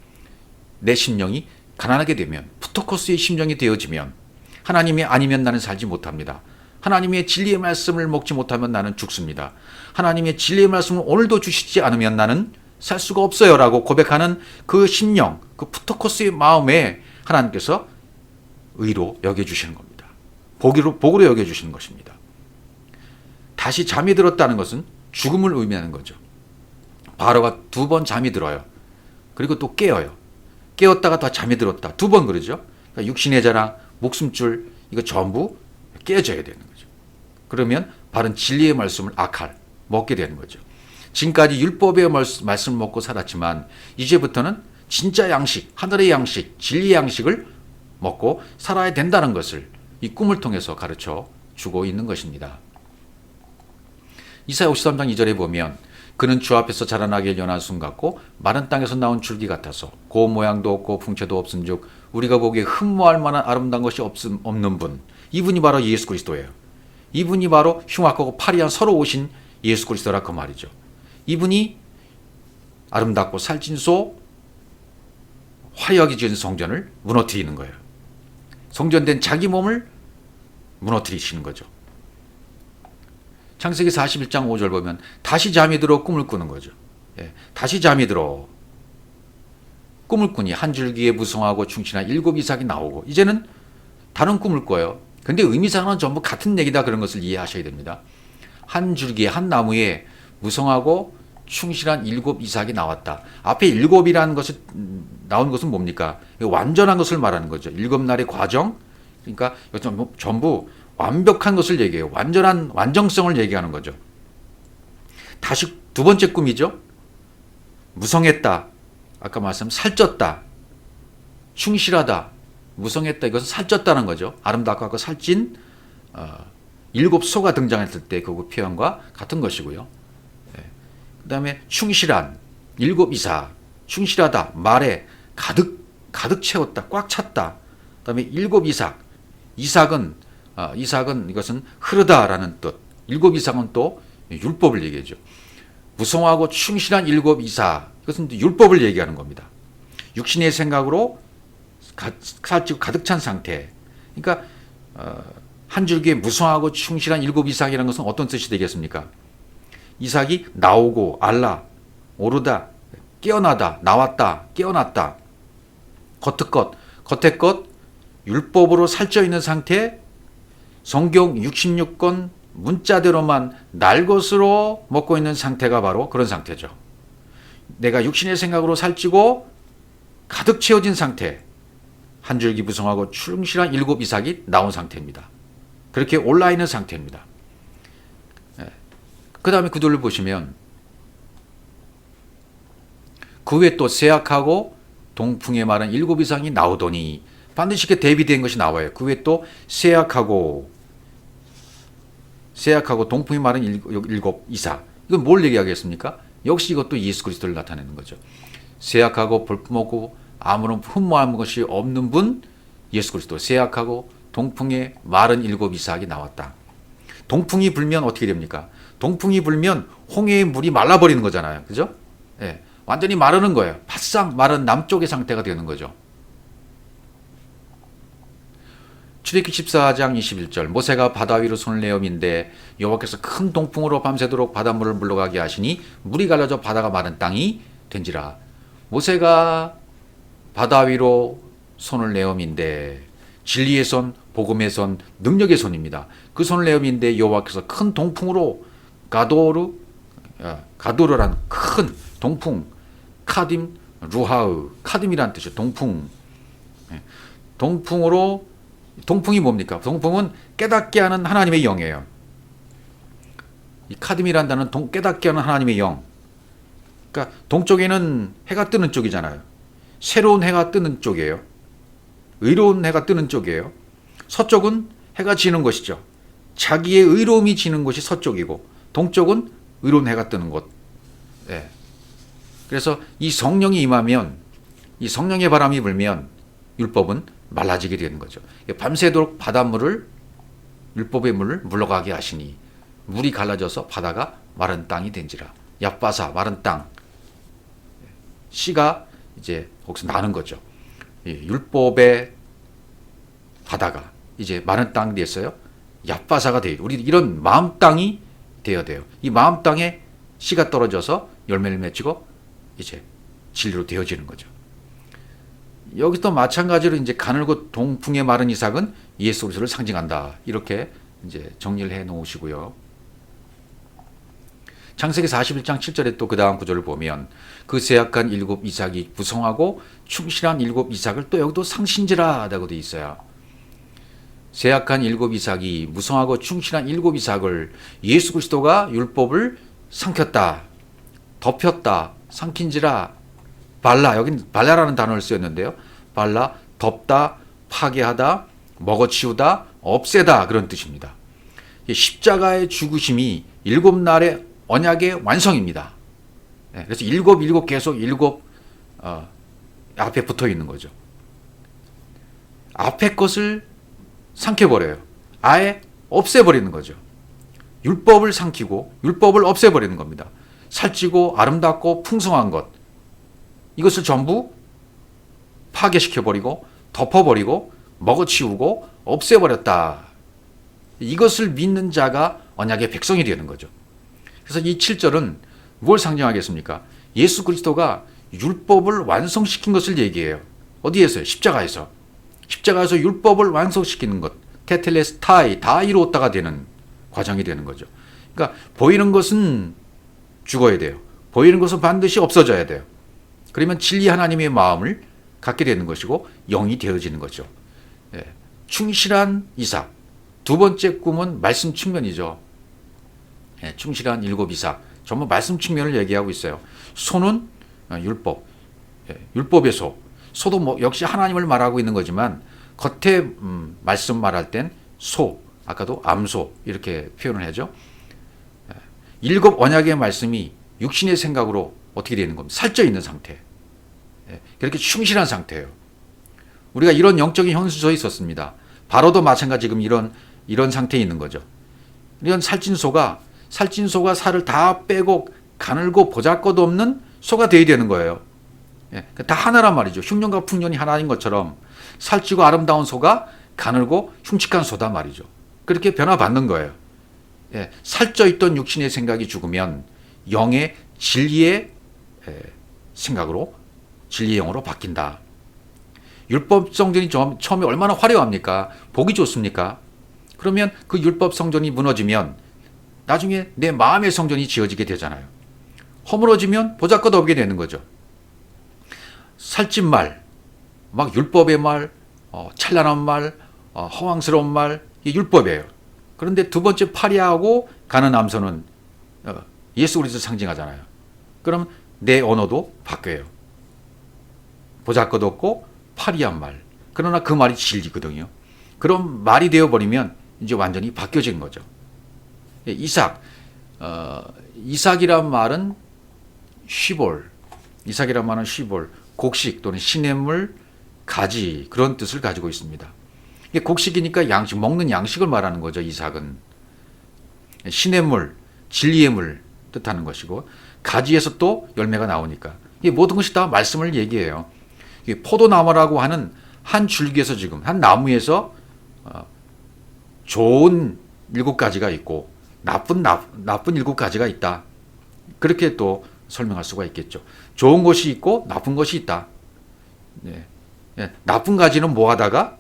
내 심령이 가난하게 되면, 푸토코스의 심령이 되어지면 하나님이 아니면 나는 살지 못합니다. 하나님의 진리의 말씀을 먹지 못하면 나는 죽습니다. 하나님의 진리의 말씀을 오늘도 주시지 않으면 나는 살 수가 없어요 라고 고백하는 그 심령, 그 푸토코스의 마음에 하나님께서 의로 여겨주시는 겁니다. 복으로 여겨주시는 것입니다. 다시 잠이 들었다는 것은 죽음을 의미하는 거죠. 바로가 2번 잠이 들어요. 그리고 또 깨어요. 깨었다가 다 잠이 들었다. 2번 그러죠. 그러니까 육신의 자랑, 목숨줄 이거 전부 깨져야 되는 거죠. 그러면 바른 진리의 말씀을 아칼 먹게 되는 거죠. 지금까지 율법의 말씀을 먹고 살았지만 이제부터는 진짜 양식, 하늘의 양식, 진리의 양식을 먹고 살아야 된다는 것을 이 꿈을 통해서 가르쳐 주고 있는 것입니다. 이사야 53장 2절에 보면 그는 주 앞에서 자라나게 연한 순 같고 마른 땅에서 나온 줄기 같아서 고 모양도 없고 풍채도 없은즉 우리가 보기에 흠모할 만한 아름다운 것이 없는 분, 이분이 바로 예수 그리스도예요. 이분이 바로 흉악하고 파리한 서로 오신 예수 그리스도라 그 말이죠. 이분이 아름답고 살찐 소, 화려하게 지은 성전을 무너뜨리는 거예요. 성전된 자기 몸을 무너뜨리시는 거죠. 창세기 41장 5절 보면 다시 잠이 들어 꿈을 꾸는 거죠. 다시 잠이 들어 꿈을 꾸니 한 줄기에 무성하고 충실한 7 이삭이 나오고, 이제는 다른 꿈을 꿔요. 근데 의미상은 전부 같은 얘기다, 그런 것을 이해하셔야 됩니다. 한 줄기에, 한 나무에 무성하고 충실한 7 이삭이 나왔다. 앞에 7이라는 것이 나온 것은 뭡니까? 완전한 것을 말하는 거죠. 7날의 과정, 그러니까 전부 완벽한 것을 얘기해요. 완정성을 얘기하는 거죠. 다시 2번째 꿈이죠. 무성했다. 아까 말씀 살쪘다. 충실하다. 무성했다. 이것은 살쪘다는 거죠. 아름답고 살찐 7 소가 등장했을 때 그 표현과 같은 것이고요. 그 다음에 충실한 7 이삭. 충실하다. 말에 가득 채웠다. 꽉 찼다. 그 다음에 7 이삭. 이삭은 이것은 흐르다라는 뜻. 7 이삭은 또 율법을 얘기하죠. 무성하고 충실한 7 이삭. 이것은 율법을 얘기하는 겁니다. 육신의 생각으로 살찌고 가득 찬 상태. 그러니까 한 줄기에 무성하고 충실한 일곱 이삭이라는 것은 어떤 뜻이 되겠습니까? 이삭이 나오고 알라, 오르다, 깨어나다, 나왔다, 깨어났다. 겉의 것, 율법으로 살쪄 있는 상태, 성경 66권 문자대로만 날 것으로 먹고 있는 상태가 바로 그런 상태죠. 내가 육신의 생각으로 살찌고 가득 채워진 상태, 한 줄기 무성하고 충실한 일곱 이삭이 나온 상태입니다. 그렇게 올라 있는 상태입니다. 그 다음에 구절을 보시면 그 후에 또 세악하고 동풍에 마른 일곱 이삭이 나오더니 반드시 이렇게 대비된 것이 나와요. 그 후에 또 세악하고 동풍에 마른 일곱 이삭. 이건 뭘 얘기하겠습니까? 역시 이것도 예수 그리스도를 나타내는 거죠. 세악하고 볼품없고 아무런 흠모한 것이 없는 분 예수 그리스도. 세악하고 동풍에 마른 일곱 이삭이 나왔다. 동풍이 불면 어떻게 됩니까? 동풍이 불면 홍해의 물이 말라버리는 거잖아요. 그죠? 예, 완전히 마르는 거예요. 바싹 마른 남쪽의 상태가 되는 거죠. 출애굽기 14장 21절 모세가 바다 위로 손을 내어 민데 여호와께서 큰 동풍으로 밤새도록 바닷물을 물러가게 하시니 물이 갈라져 바다가 마른 땅이 된지라. 모세가 바다 위로 손을 내어 민데 진리의 손, 복음의 손, 능력의 손입니다. 그 손을 내어 민데 여호와께서 큰 동풍으로 가도르란 큰 동풍, 카딤 루하우, 카딤이란 뜻이에요. 동풍. 동풍으로, 동풍이 뭡니까? 동풍은 깨닫게 하는 하나님의 영이에요. 이 카딤이란 단어는 깨닫게 하는 하나님의 영. 그러니까 동쪽에는 해가 뜨는 쪽이잖아요. 새로운 해가 뜨는 쪽이에요. 의로운 해가 뜨는 쪽이에요. 서쪽은 해가 지는 것이죠. 자기의 의로움이 지는 곳이 서쪽이고 동쪽은 의로운 해가 뜨는 곳. 네. 그래서 이 성령이 임하면, 이 성령의 바람이 불면 율법은 말라지게 되는 거죠. 밤새도록 바닷물을, 율법의 물을 물러가게 하시니 물이 갈라져서 바다가 마른 땅이 된지라. 얍바사, 마른 땅. 씨가 이제 거기서 나는 거죠. 율법의 바다가 이제 마른 땅이 됐어요. 얍바사가 돼요. 우리 이런 마음 땅이 되어야 돼요. 이 마음 땅에 씨가 떨어져서 열매를 맺히고 이제 진리로 되어지는 거죠. 여기도 마찬가지로 이제 가늘고 동풍에 마른 이삭은 예수 그리스도를 상징한다. 이렇게 이제 정리를 해 놓으시고요. 창세기 41장 7절에 또 그 다음 구절을 보면 그 세악한 일곱 이삭이 무성하고 충실한 일곱 이삭을 또 여기도 상신지라 라고 되어 있어요. 세악한 일곱 이삭이 무성하고 충실한 일곱 이삭을 예수 그리스도가 율법을 삼켰다, 덮였다, 삼킨지라. 발라, 여긴 발라라는 단어를 쓰였는데요. 발라, 덮다, 파괴하다, 먹어치우다, 없애다, 그런 뜻입니다. 십자가의 죽으심이 일곱 날의 언약의 완성입니다. 그래서 일곱 계속 앞에 붙어 있는 거죠. 앞에 것을 삼켜버려요. 아예 없애버리는 거죠. 율법을 삼키고 율법을 없애버리는 겁니다. 살찌고 아름답고 풍성한 것, 이것을 전부 파괴시켜버리고 덮어버리고 먹어치우고 없애버렸다. 이것을 믿는 자가 언약의 백성이 되는 거죠. 그래서 이 7절은 뭘 상징하겠습니까? 예수 그리스도가 율법을 완성시킨 것을 얘기해요. 어디에서요? 십자가에서. 십자가에서 율법을 완성시키는 것, 테텔레스타이, 다 이루었다가 되는 과정이 되는 거죠. 그러니까 보이는 것은 죽어야 돼요. 보이는 것은 반드시 없어져야 돼요. 그러면 진리 하나님의 마음을 갖게 되는 것이고 영이 되어지는 거죠. 충실한 이삭. 두 번째 꿈은 말씀 측면이죠. 충실한 일곱 이삭. 전부 말씀 측면을 얘기하고 있어요. 소는 율법. 율법의 소. 소도 역시 하나님을 말하고 있는 거지만 겉에 말씀 말할 땐 소. 아까도 암소 이렇게 표현을 하죠. 일곱 언약의 말씀이 육신의 생각으로 어떻게 되는 겁니까? 살쪄 있는 상태. 그렇게 충실한 상태예요. 우리가 이런 영적인 현수소에 있었습니다. 바로도 마찬가지 지금 이런 상태에 있는 거죠. 이런 살찐 소가 살을 다 빼고 가늘고 보잘것없는 소가 되어야 되는 거예요. 다 하나란 말이죠. 흉년과 풍년이 하나인 것처럼 살찌고 아름다운 소가 가늘고 흉측한 소다 말이죠. 그렇게 변화받는 거예요. 예, 살쪄있던 육신의 생각이 죽으면 영의 진리의 생각으로 진리의 영으로 바뀐다. 율법 성전이 처음에 얼마나 화려합니까? 보기 좋습니까? 그러면 그 율법 성전이 무너지면 나중에 내 마음의 성전이 지어지게 되잖아요. 허물어지면 보잘것없게 되는 거죠. 살찐 말, 막 율법의 말, 찬란한 말, 허황스러운 말, 이게 율법이에요. 그런데 두 번째 파리하고 가는 암소는 예수 그리스도를 상징하잖아요. 그럼 내 언어도 바뀌어요. 보잘것없고 파리한 말. 그러나 그 말이 진리거든요. 그럼 말이 되어버리면 이제 완전히 바뀌어진 거죠. 이삭이란 말은 시볼, 이삭이란 말은 시볼, 곡식 또는 시냇물, 가지 그런 뜻을 가지고 있습니다. 곡식이니까 양식, 먹는 양식을 말하는 거죠. 이삭은 시냇물, 진리의 물 뜻하는 것이고 가지에서 또 열매가 나오니까 이 모든 것이 다 말씀을 얘기해요. 포도나무라고 하는 한 줄기에서 지금 한 나무에서 좋은 7가지가 있고 나쁜 7가지가 있다. 그렇게 또 설명할 수가 있겠죠. 좋은 것이 있고 나쁜 것이 있다. 네. 나쁜 가지는 모아다가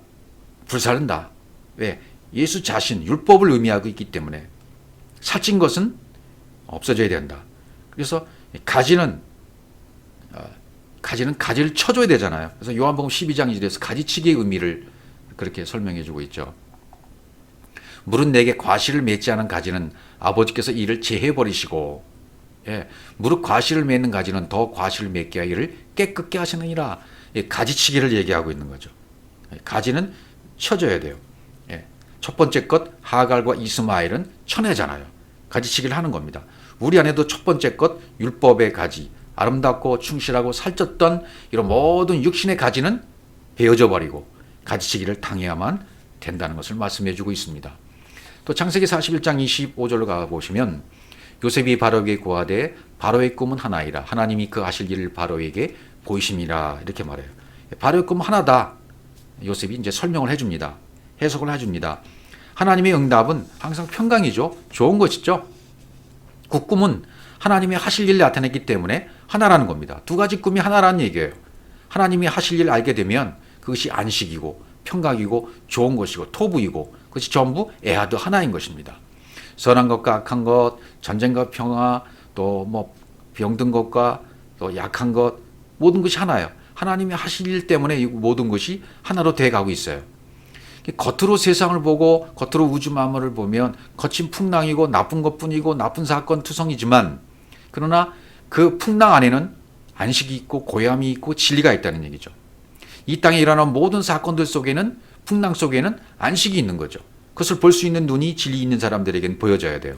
불사른다. 왜? 예수 자신, 율법을 의미하고 있기 때문에 살찐 것은 없어져야 된다. 그래서 가지는 가지를 쳐줘야 되잖아요. 그래서 요한복음 12장 1절에서 가지치기의 의미를 그렇게 설명해 주고 있죠. 물은 내게 과실을 맺지 않은 가지는 아버지께서 이를 제해 버리시고, 무릇 과실을 맺는 가지는 더 과실을 맺게 하여 이를 깨끗게 하시느니라. 가지치기를 얘기하고 있는 거죠. 가지는 쳐줘야 돼요. 첫 번째 것 하갈과 이스마엘은 쳐내잖아요. 가지치기를 하는 겁니다. 우리 안에도 첫 번째 것 율법의 가지, 아름답고 충실하고 살쪘던 이런 모든 육신의 가지는 베어져 버리고 가지치기를 당해야만 된다는 것을 말씀해 주고 있습니다. 또 창세기 41장 25절로 가보시면 요셉이 바로에게 고하되 바로의 꿈은 하나이라 하나님이 그 하실 일을 바로에게 보이심이라 이렇게 말해요. 바로의 꿈은 하나다. 요셉이 이제 설명을 해줍니다. 해석을 해줍니다. 하나님의 응답은 항상 평강이죠. 좋은 것이죠. 그 꿈은 하나님이 하실 일을 나타냈기 때문에 하나라는 겁니다. 두 가지 꿈이 하나라는 얘기예요. 하나님이 하실 일을 알게 되면 그것이 안식이고 평강이고 좋은 것이고 토부이고 그것이 전부 에하드 하나인 것입니다. 선한 것과 악한 것, 전쟁과 평화, 또 뭐 병든 것과 또 약한 것 모든 것이 하나예요. 하나님이 하실 일 때문에 이 모든 것이 하나로 돼가고 있어요. 겉으로 세상을 보고 겉으로 우주 만물을 보면 거친 풍랑이고 나쁜 것뿐이고 나쁜 사건 투성이지만 그러나 그 풍랑 안에는 안식이 있고 고요함이 있고 진리가 있다는 얘기죠. 이 땅에 일어난 모든 사건들 속에는 풍랑 속에는 안식이 있는 거죠. 그것을 볼 수 있는 눈이 진리 있는 사람들에게는 보여져야 돼요.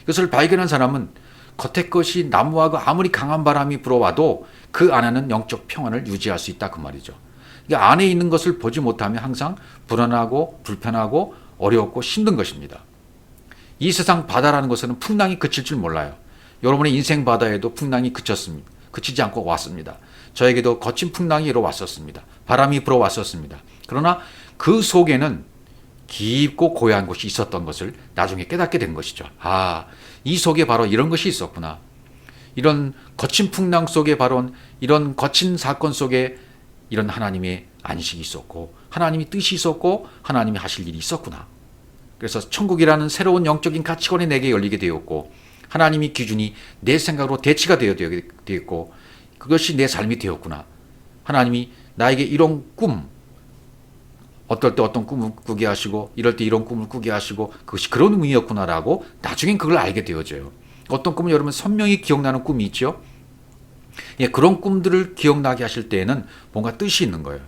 그것을 발견한 사람은 겉의 것이 나무하고 아무리 강한 바람이 불어와도 그 안에는 영적 평안을 유지할 수 있다 그 말이죠. 그러니까 안에 있는 것을 보지 못하면 항상 불안하고 불편하고 어렵고 힘든 것입니다. 이 세상 바다라는 것은 풍랑이 그칠 줄 몰라요. 여러분의 인생 바다에도 풍랑이 그쳤습니다. 그치지 않고 왔습니다. 저에게도 거친 풍랑이 일어왔었습니다. 바람이 불어왔었습니다. 그러나 그 속에는 깊고 고요한 곳이 있었던 것을 나중에 깨닫게 된 것이죠. 이 속에 바로 이런 것이 있었구나. 이런 거친 풍랑 속에 바로 이런 거친 사건 속에 이런 하나님의 안식이 있었고 하나님의 뜻이 있었고 하나님이 하실 일이 있었구나. 그래서 천국이라는 새로운 영적인 가치관이 내게 열리게 되었고 하나님의 기준이 내 생각으로 대치가 되었고 그것이 내 삶이 되었구나. 하나님이 나에게 이런 꿈, 어떨 때 어떤 꿈을 꾸게 하시고 이럴 때 이런 꿈을 꾸게 하시고 그것이 그런 의미였구나라고 나중엔 그걸 알게 되어져요. 어떤 꿈은 여러분 선명히 기억나는 꿈이 있죠. 그런 꿈들을 기억나게 하실 때에는 뭔가 뜻이 있는 거예요.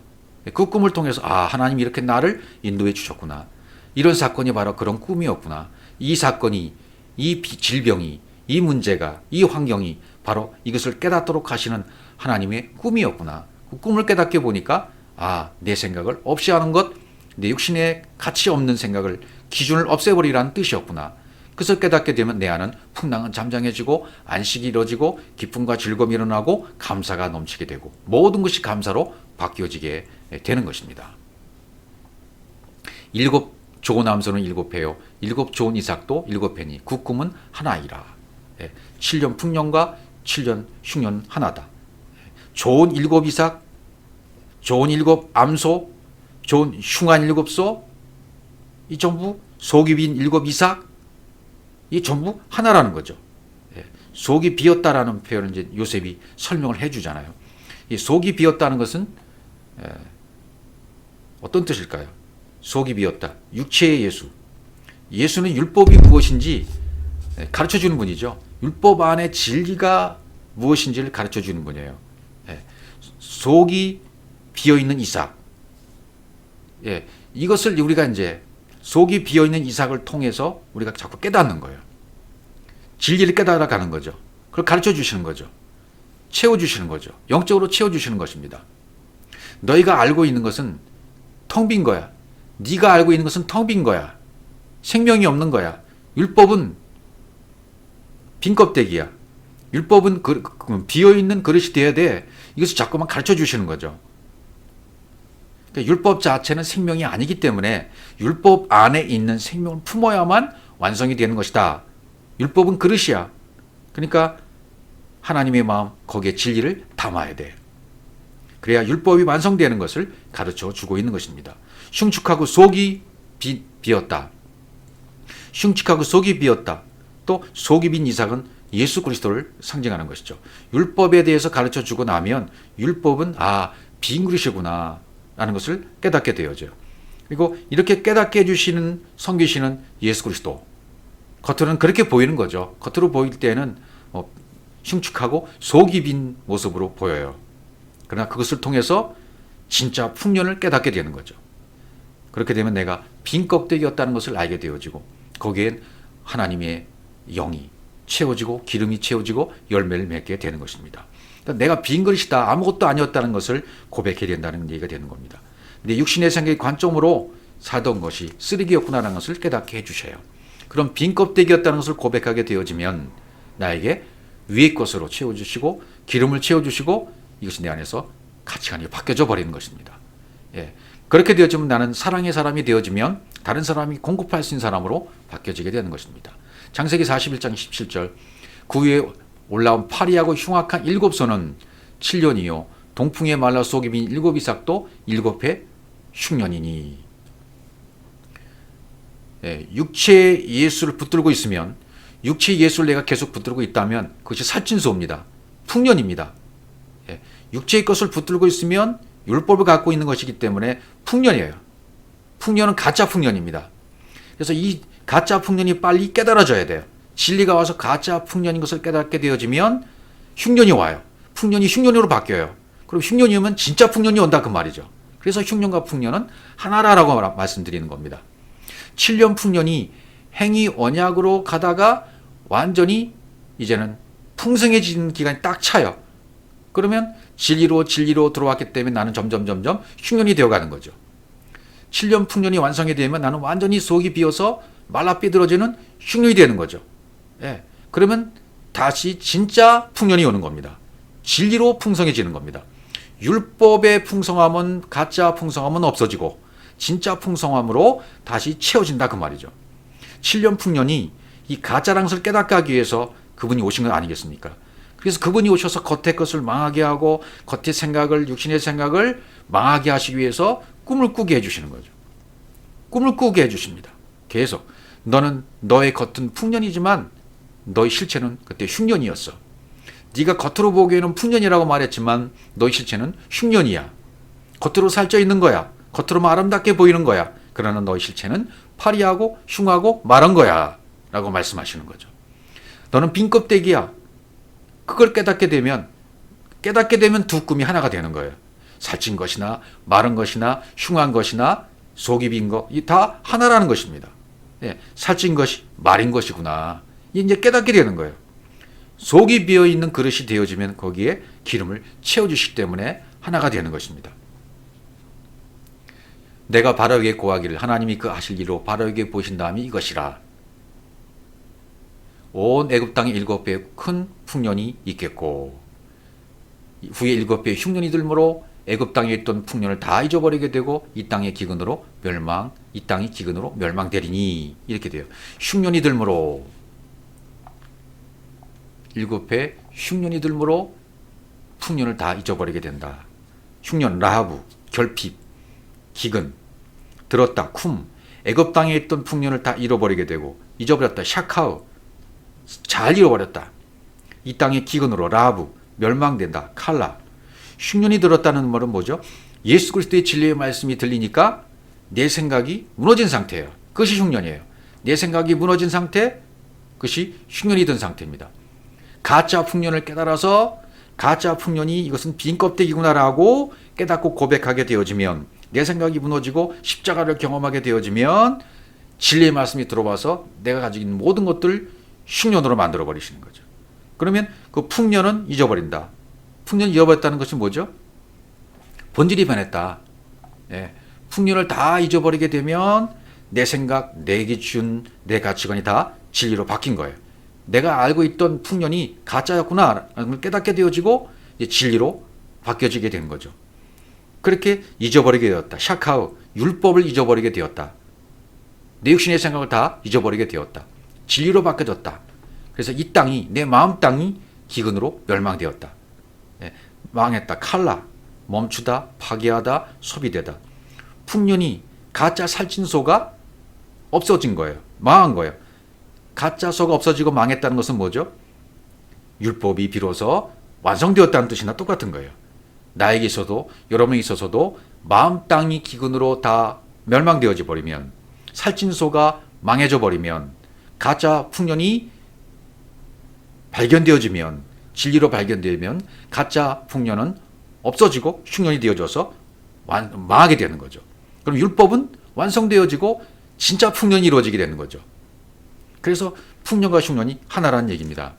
그 꿈을 통해서 하나님이 이렇게 나를 인도해 주셨구나. 이런 사건이 바로 그런 꿈이었구나. 이 사건이, 이 질병이, 이 문제가, 이 환경이 바로 이것을 깨닫도록 하시는 하나님의 꿈이었구나. 그 꿈을 깨닫게 보니까 내 생각을 없이 하는 것, 내 육신의 가치 없는 생각을, 기준을 없애버리라는 뜻이었구나. 그것을 깨닫게 되면 내 안은 풍랑은 잠잠해지고 안식이 이루어지고 기쁨과 즐거움이 일어나고 감사가 넘치게 되고 모든 것이 감사로 바뀌어지게 되는 것입니다. 일곱 좋은 암소는 일곱 회요. 일곱 좋은 이삭도 일곱 회니 그 꿈은 하나이라. 7년 풍년과 7년 흉년 하나다. 좋은 일곱 이삭, 좋은 일곱 암소, 좋은 흉한 일곱 소, 이 전부 속이 빈 일곱 이삭, 이 전부 하나라는 거죠. 속이 비었다라는 표현을 이제 요셉이 설명을 해주잖아요. 이 속이 비었다는 것은 어떤 뜻일까요? 속이 비었다. 육체의 예수. 예수는 율법이 무엇인지 가르쳐 주는 분이죠. 율법 안에 진리가 무엇인지를 가르쳐 주는 분이에요. 속이 비어 있는 이삭. 이것을 우리가 이제 속이 비어 있는 이삭을 통해서 우리가 자꾸 깨닫는 거예요. 진리를 깨달아 가는 거죠. 그걸 가르쳐 주시는 거죠. 채워 주시는 거죠. 영적으로 채워 주시는 것입니다. 너희가 알고 있는 것은 텅 빈 거야. 네가 알고 있는 것은 텅 빈 거야. 생명이 없는 거야. 율법은 빈 껍데기야. 율법은 비어있는 그릇이 되어야 돼. 이것을 자꾸만 가르쳐 주시는 거죠. 그러니까 율법 자체는 생명이 아니기 때문에 율법 안에 있는 생명을 품어야만 완성이 되는 것이다. 율법은 그릇이야. 그러니까 하나님의 마음, 거기에 진리를 담아야 돼. 그래야 율법이 완성되는 것을 가르쳐 주고 있는 것입니다. 흉측하고 속이 비었다. 흉측하고 속이 비었다. 또 속이 빈 이삭은 예수 그리스도를 상징하는 것이죠. 율법에 대해서 가르쳐 주고 나면 율법은 빈 그릇이구나 라는 것을 깨닫게 되어져요. 그리고 이렇게 깨닫게 해주시는 섬기시는 예수 그리스도. 겉으로는 그렇게 보이는 거죠. 겉으로 보일 때는 흉측하고 속이 빈 모습으로 보여요. 그러나 그것을 통해서 진짜 풍년을 깨닫게 되는 거죠. 그렇게 되면 내가 빈 껍데기였다는 것을 알게 되어지고 거기엔 하나님의 영이 채워지고 기름이 채워지고 열매를 맺게 되는 것입니다. 그러니까 내가 빈 그릇이다, 아무것도 아니었다는 것을 고백해야 된다는 얘기가 되는 겁니다. 내 육신의 생각의 관점으로 살던 것이 쓰레기였구나라는 것을 깨닫게 해주셔요. 그럼 빈 껍데기였다는 것을 고백하게 되어지면 나에게 위의 것으로 채워주시고 기름을 채워주시고 이것이 내 안에서 가치관이 바뀌어져 버리는 것입니다. 그렇게 되어지면 나는 사랑의 사람이 되어지면 다른 사람이 공급할 수 있는 사람으로 바뀌어지게 되는 것입니다. 창세기 41장 17절 그 위에 올라온 파리하고 흉악한 일곱 소는 7년이요 동풍에 말라 속이 빈 일곱 이삭도 일곱 해 흉년이니. 육체의 예수를 붙들고 있으면 육체의 예수를 내가 계속 붙들고 있다면 그것이 살찐소입니다. 풍년입니다. 육체의 것을 붙들고 있으면 율법을 갖고 있는 것이기 때문에 풍년이에요. 풍년은 가짜 풍년입니다. 그래서 이 가짜 풍년이 빨리 깨달아져야 돼요. 진리가 와서 가짜 풍년인 것을 깨닫게 되어지면 흉년이 와요. 풍년이 흉년으로 바뀌어요. 그리고 흉년이 오면 진짜 풍년이 온다 그 말이죠. 그래서 흉년과 풍년은 하나라고 말씀드리는 겁니다. 7년 풍년이 행위 언약으로 가다가 완전히 이제는 풍성해지는 기간이 딱 차요. 그러면 진리로 들어왔기 때문에 나는 점점 흉년이 되어가는 거죠. 7년 풍년이 완성이 되면 나는 완전히 속이 비어서 말라 삐들어지는 흉년이 되는 거죠. 그러면 다시 진짜 풍년이 오는 겁니다. 진리로 풍성해지는 겁니다. 율법의 풍성함은 가짜 풍성함은 없어지고 진짜 풍성함으로 다시 채워진다 그 말이죠. 7년 풍년이 이 가짜라는 것을 깨닫게 하기 위해서 그분이 오신 건 아니겠습니까? 그래서 그분이 오셔서 겉의 것을 망하게 하고 겉의 생각을 육신의 생각을 망하게 하시기 위해서 꿈을 꾸게 해주시는 거죠. 꿈을 꾸게 해주십니다. 계속 너는 너의 겉은 풍년이지만 너의 실체는 그때 흉년이었어. 네가 겉으로 보기에는 풍년이라고 말했지만 너의 실체는 흉년이야. 겉으로 살쪄 있는 거야. 겉으로만 아름답게 보이는 거야. 그러나 너의 실체는 파리하고 흉하고 마른 거야 라고 말씀하시는 거죠. 너는 빈 껍데기야. 그걸 깨닫게 되면 두 꿈이 하나가 되는 거예요. 살찐 것이나 마른 것이나 흉한 것이나 속이 빈 것, 이 다 하나라는 것입니다. 살찐 것이 마른 것이구나. 이제 깨닫게 되는 거예요. 속이 비어 있는 그릇이 되어지면 거기에 기름을 채워주시기 때문에 하나가 되는 것입니다. 내가 바로에게 고하기를 하나님이 그 하실 일로 바로에게 보신 다음이 이것이라. 온 애굽 땅에 7배의 큰 풍년이 있겠고 후에 7배의 흉년이 들므로 애굽 땅에 있던 풍년을 다 잊어버리게 되고 이 땅이 기근으로 멸망되리니 이렇게 돼요. 흉년이 들므로 7회 흉년이 들므로 풍년을 다 잊어버리게 된다. 흉년, 라하브, 결핍, 기근, 들었다, 쿰, 애굽 땅에 있던 풍년을 다 잃어버리게 되고 잊어버렸다, 샤카우, 잘 잃어버렸다. 이 땅의 기근으로 라하브, 멸망된다, 칼라. 흉년이 들었다는 말은 뭐죠? 예수 그리스도의 진리의 말씀이 들리니까 내 생각이 무너진 상태예요. 그것이 흉년이에요. 내 생각이 무너진 상태, 그것이 흉년이 든 상태입니다. 가짜 풍년을 깨달아서 가짜 풍년이 이것은 빈 껍데기구나라고 깨닫고 고백하게 되어지면 내 생각이 무너지고 십자가를 경험하게 되어지면 진리의 말씀이 들어와서 내가 가지고 있는 모든 것들 흉년으로 만들어 버리시는 거죠. 그러면 그 풍년은 잊어버린다. 풍년을 잊어버렸다는 것이 뭐죠? 본질이 변했다. 예. 풍년을 다 잊어버리게 되면 내 생각, 내 기준, 내 가치관이 다 진리로 바뀐 거예요. 내가 알고 있던 풍년이 가짜였구나 깨닫게 되어지고 이제 진리로 바뀌어지게 된 거죠. 그렇게 잊어버리게 되었다. 샤카우, 율법을 잊어버리게 되었다. 내 육신의 생각을 다 잊어버리게 되었다. 진리로 바뀌어졌다. 그래서 이 땅이, 내 마음 땅이 기근으로 멸망되었다. 예, 망했다. 칼라, 멈추다, 파괴하다, 소비되다. 풍년이 가짜 살찐소가 없어진 거예요. 망한 거예요. 가짜 소가 없어지고 망했다는 것은 뭐죠? 율법이 비로소 완성되었다는 뜻이나 똑같은 거예요. 나에게 있어도 여러분에게 있어서도 마음 땅이 기근으로 다 멸망되어져 버리면, 살찐소가 망해져 버리면, 가짜 풍년이 발견되어지면, 진리로 발견되면 가짜 풍년은 없어지고 흉년이 되어져서 망하게 되는 거죠. 그럼 율법은 완성되어지고 진짜 풍년이 이루어지게 되는 거죠. 그래서 풍년과 흉년이 하나라는 얘기입니다.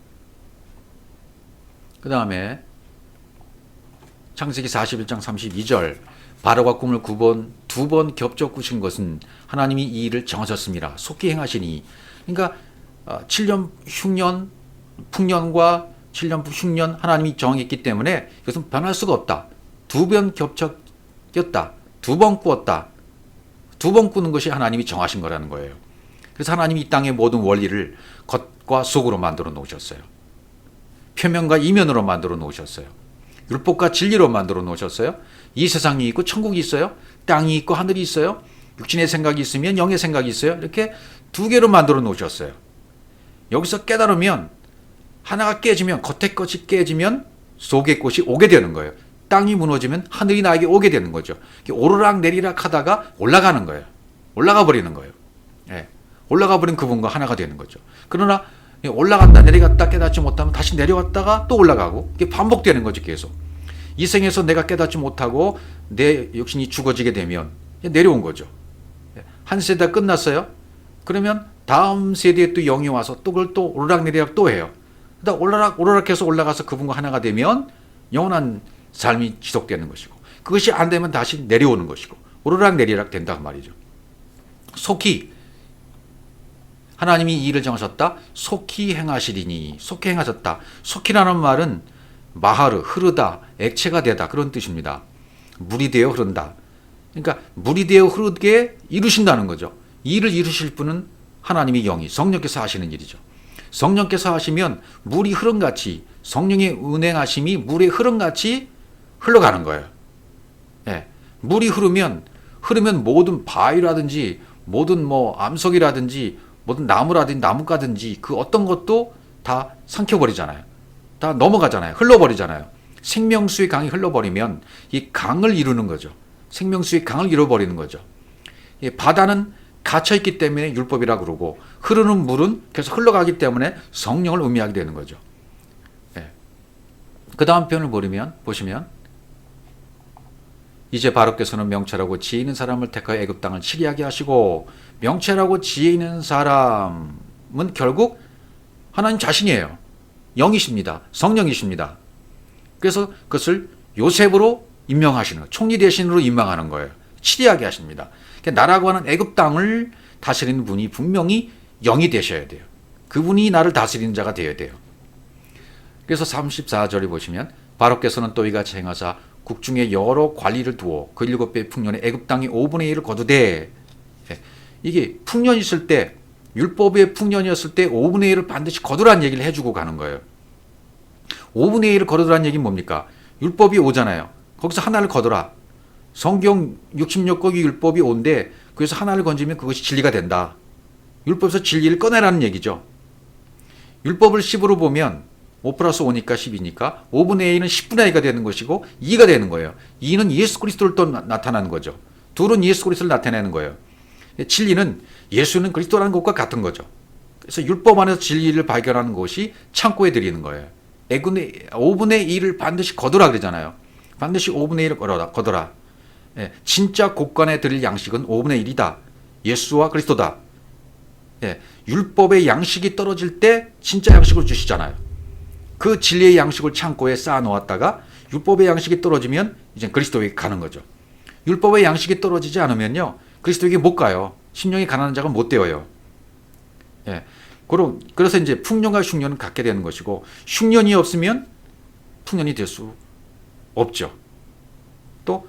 그 다음에 창세기 41장 32절 바로가 꿈을 두 번 겹쳐 꾸신 것은 하나님이 이 일을 정하셨습니다. 속히 행하시니. 그러니까 7년 흉년, 풍년과 7년 흉년 하나님이 정했기 때문에 이것은 변할 수가 없다. 2번 겹쳐 꼈다. 2번 꾸었다. 2번 꾸는 것이 하나님이 정하신 거라는 거예요. 그래서 하나님이 이 땅의 모든 원리를 겉과 속으로 만들어 놓으셨어요. 표면과 이면으로 만들어 놓으셨어요. 율법과 진리로 만들어 놓으셨어요. 이 세상이 있고 천국이 있어요. 땅이 있고 하늘이 있어요. 육신의 생각이 있으면 영의 생각이 있어요. 이렇게 2개로 만들어 놓으셨어요. 여기서 깨달으면 하나가 깨지면, 겉의 것이 깨지면 속의 것이 오게 되는 거예요. 땅이 무너지면 하늘이 나에게 오게 되는 거죠. 오르락 내리락 하다가 올라가는 거예요. 올라가 버리는 거예요. 예. 올라가 버린 그분과 하나가 되는 거죠. 그러나 올라갔다 내려갔다 깨닫지 못하면 다시 내려왔다가 또 올라가고 이게 반복되는 거죠. 계속. 이 생에서 내가 깨닫지 못하고 내 육신이 죽어지게 되면 내려온 거죠. 한 세대가 끝났어요. 그러면 다음 세대에 또 영이 와서 또 그걸 또 오르락내리락 또 해요. 그러다 오르락해서 올라가서 그분과 하나가 되면 영원한 삶이 지속되는 것이고, 그것이 안 되면 다시 내려오는 것이고, 오르락내리락 된다 그 말이죠. 속히 하나님이 이 일을 정하셨다. 속히 행하시리니. 속히 행하셨다. 속히라는 말은 마하르, 흐르다, 액체가 되다 그런 뜻입니다. 물이 되어 흐른다. 그러니까 물이 되어 흐르게 이루신다는 거죠. 이 일을 이루실 분은 하나님의 영이 성령께서 하시는 일이죠. 성령께서 하시면 물이 흐름같이, 성령의 운행하심이 물의 흐름같이 흘러가는 거예요. 예. 물이 흐르면 모든 바위라든지 모든 암석이라든지 모든 나무라든지 나뭇가든지 그 어떤 것도 다 삼켜버리잖아요. 다 넘어가잖아요. 흘러버리잖아요. 생명수의 강이 흘러버리면 이 강을 이루는 거죠. 생명수의 강을 잃어버리는 거죠. 바다는 갇혀있기 때문에 율법이라고 그러고, 흐르는 물은 계속 흘러가기 때문에 성령을 의미하게 되는 거죠. 예. 그 다음 편을 보시면 이제 바로께서는 명철하고 지혜 있는 사람을 택하여 애굽 땅을 치리하게 하시고, 명철하고 지혜 있는 사람은 결국 하나님 자신이에요. 영이십니다. 성령이십니다. 그래서 그것을 요셉으로 임명하시는 거예요. 총리 대신으로 임명하는 거예요. 치리하게 하십니다. 나라고 하는 애굽 땅을 다스리는 분이 분명히 영이 되셔야 돼요. 그분이 나를 다스리는 자가 되어야 돼요. 그래서 34절에 보시면 바로께서는 또 이같이 행하사 국중에 여러 관리를 두어 그 7배의 풍년에 애굽 땅의 5분의 1을 거두되. 이게 풍년이 있을 때, 율법의 풍년이었을 때 5분의 1을 반드시 거두라는 얘기를 해주고 가는 거예요. 5분의 1을 거두라는 얘기는 뭡니까? 율법이 오잖아요. 거기서 하나를 거두라. 성경 66권의 율법이 온데 그래서 하나를 건지면 그것이 진리가 된다. 율법에서 진리를 꺼내라는 얘기죠. 율법을 10으로 보면 5 플러스 5니까 10이니까 5분의 1은 10분의 1가 되는 것이고 2가 되는 거예요. 2는 예수 그리스도를 또 나타나는 거죠. 둘은 예수 그리스도를 나타내는 거예요. 진리는 예수는 그리스도라는 것과 같은 거죠. 그래서 율법 안에서 진리를 발견하는 것이 창고에 드리는 거예요. 5분의 1을 반드시 거두라 그러잖아요. 반드시 5분의 1을 거두라. 진짜 곳간에 드릴 양식은 5분의 1이다. 예수와 그리스도다. 율법의 양식이 떨어질 때 진짜 양식을 주시잖아요. 그 진리의 양식을 창고에 쌓아 놓았다가 율법의 양식이 떨어지면 이제 그리스도에게 가는 거죠. 율법의 양식이 떨어지지 않으면요, 그리스도에게 못 가요. 심령이 가난한 자가 못 되어요. 그래서 이제 풍년과 흉년은 갖게 되는 것이고, 흉년이 없으면 풍년이 될 수 없죠. 또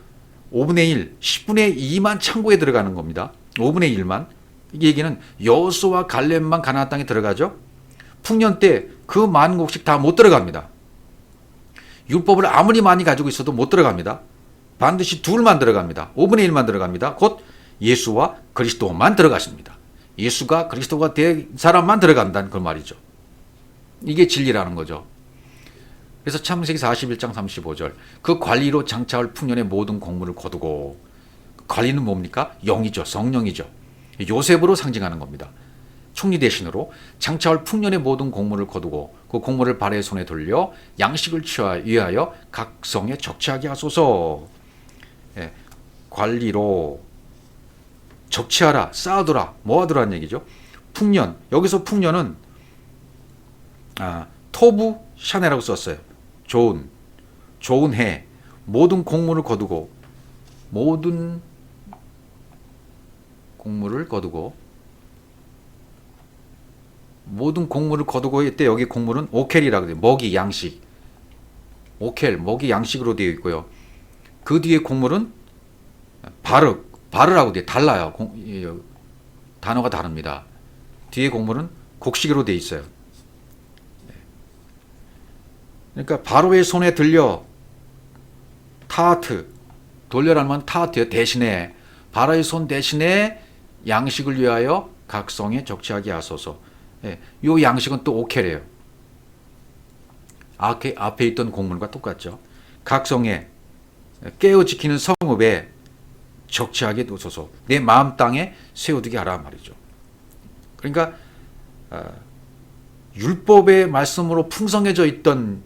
5분의 1, 10분의 2만 창고에 들어가는 겁니다. 5분의 1만. 이 얘기는 여호수아와 갈렙만 가나안 땅에 들어가죠. 풍년 때 그 많은 곡식 다 못 들어갑니다. 율법을 아무리 많이 가지고 있어도 못 들어갑니다. 반드시 둘만 들어갑니다. 5분의 1만 들어갑니다. 곧 예수와 그리스도만 들어가십니다. 예수가 그리스도가 된 사람만 들어간다는 그 말이죠. 이게 진리라는 거죠. 그래서 창세기 41장 35절, 그 관리로 장차올 풍년의 모든 곡물을 거두고. 관리는 뭡니까? 영이죠. 성령이죠. 요셉으로 상징하는 겁니다. 총리 대신으로 장차올 풍년의 모든 곡물을 거두고 그 곡물을 발의 손에 돌려 양식을 위하여 각 성에 적치하게 하소서. 관리로 적치하라, 쌓아두라, 모아두라는 얘기죠. 풍년, 여기서 풍년은 토부 샤네라고 썼어요. 좋은 해, 모든 곡물을 거두고, 모든 곡물을 거두고 이때 여기 곡물은 오켈이라고 돼요. 먹이, 양식. 오켈, 먹이, 양식으로 되어 있고요. 그 뒤에 곡물은 바르라고 돼요. 달라요. 단어가 다릅니다. 뒤에 곡물은 곡식으로 되어 있어요. 그러니까 바로의 손에 들려, 타하트, 돌려라는 건 타하트요. 대신에, 바로의 손 대신에 양식을 위하여 각 성에 적치하게 하소서. 이 양식은 또 오켈이에요. 앞에 있던 곡물과 똑같죠. 각 성에 깨어 지키는 성읍에 적치하게 두소서. 내 마음 땅에 세워두게 하라 말이죠. 그러니까 율법의 말씀으로 풍성해져 있던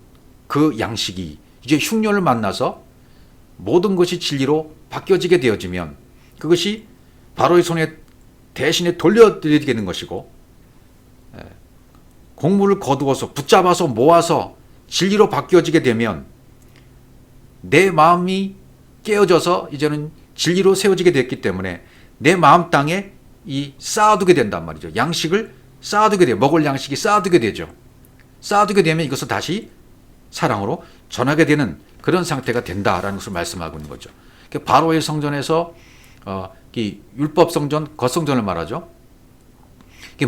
그 양식이 이제 흉년을 만나서 모든 것이 진리로 바뀌어지게 되어지면 그것이 바로의 손에 대신에 돌려드리게 되는 것이고, 곡물을 거두어서 붙잡아서 모아서 진리로 바뀌어지게 되면 내 마음이 깨어져서 이제는 진리로 세워지게 됐기 때문에 내 마음 땅에 쌓아두게 된단 말이죠. 양식을 쌓아두게 돼요. 먹을 양식이 쌓아두게 되죠. 쌓아두게 되면 이것을 다시 사랑으로 전하게 되는 그런 상태가 된다라는 것을 말씀하고 있는 거죠. 바로의 성전에서 율법 성전, 겉성전을 말하죠.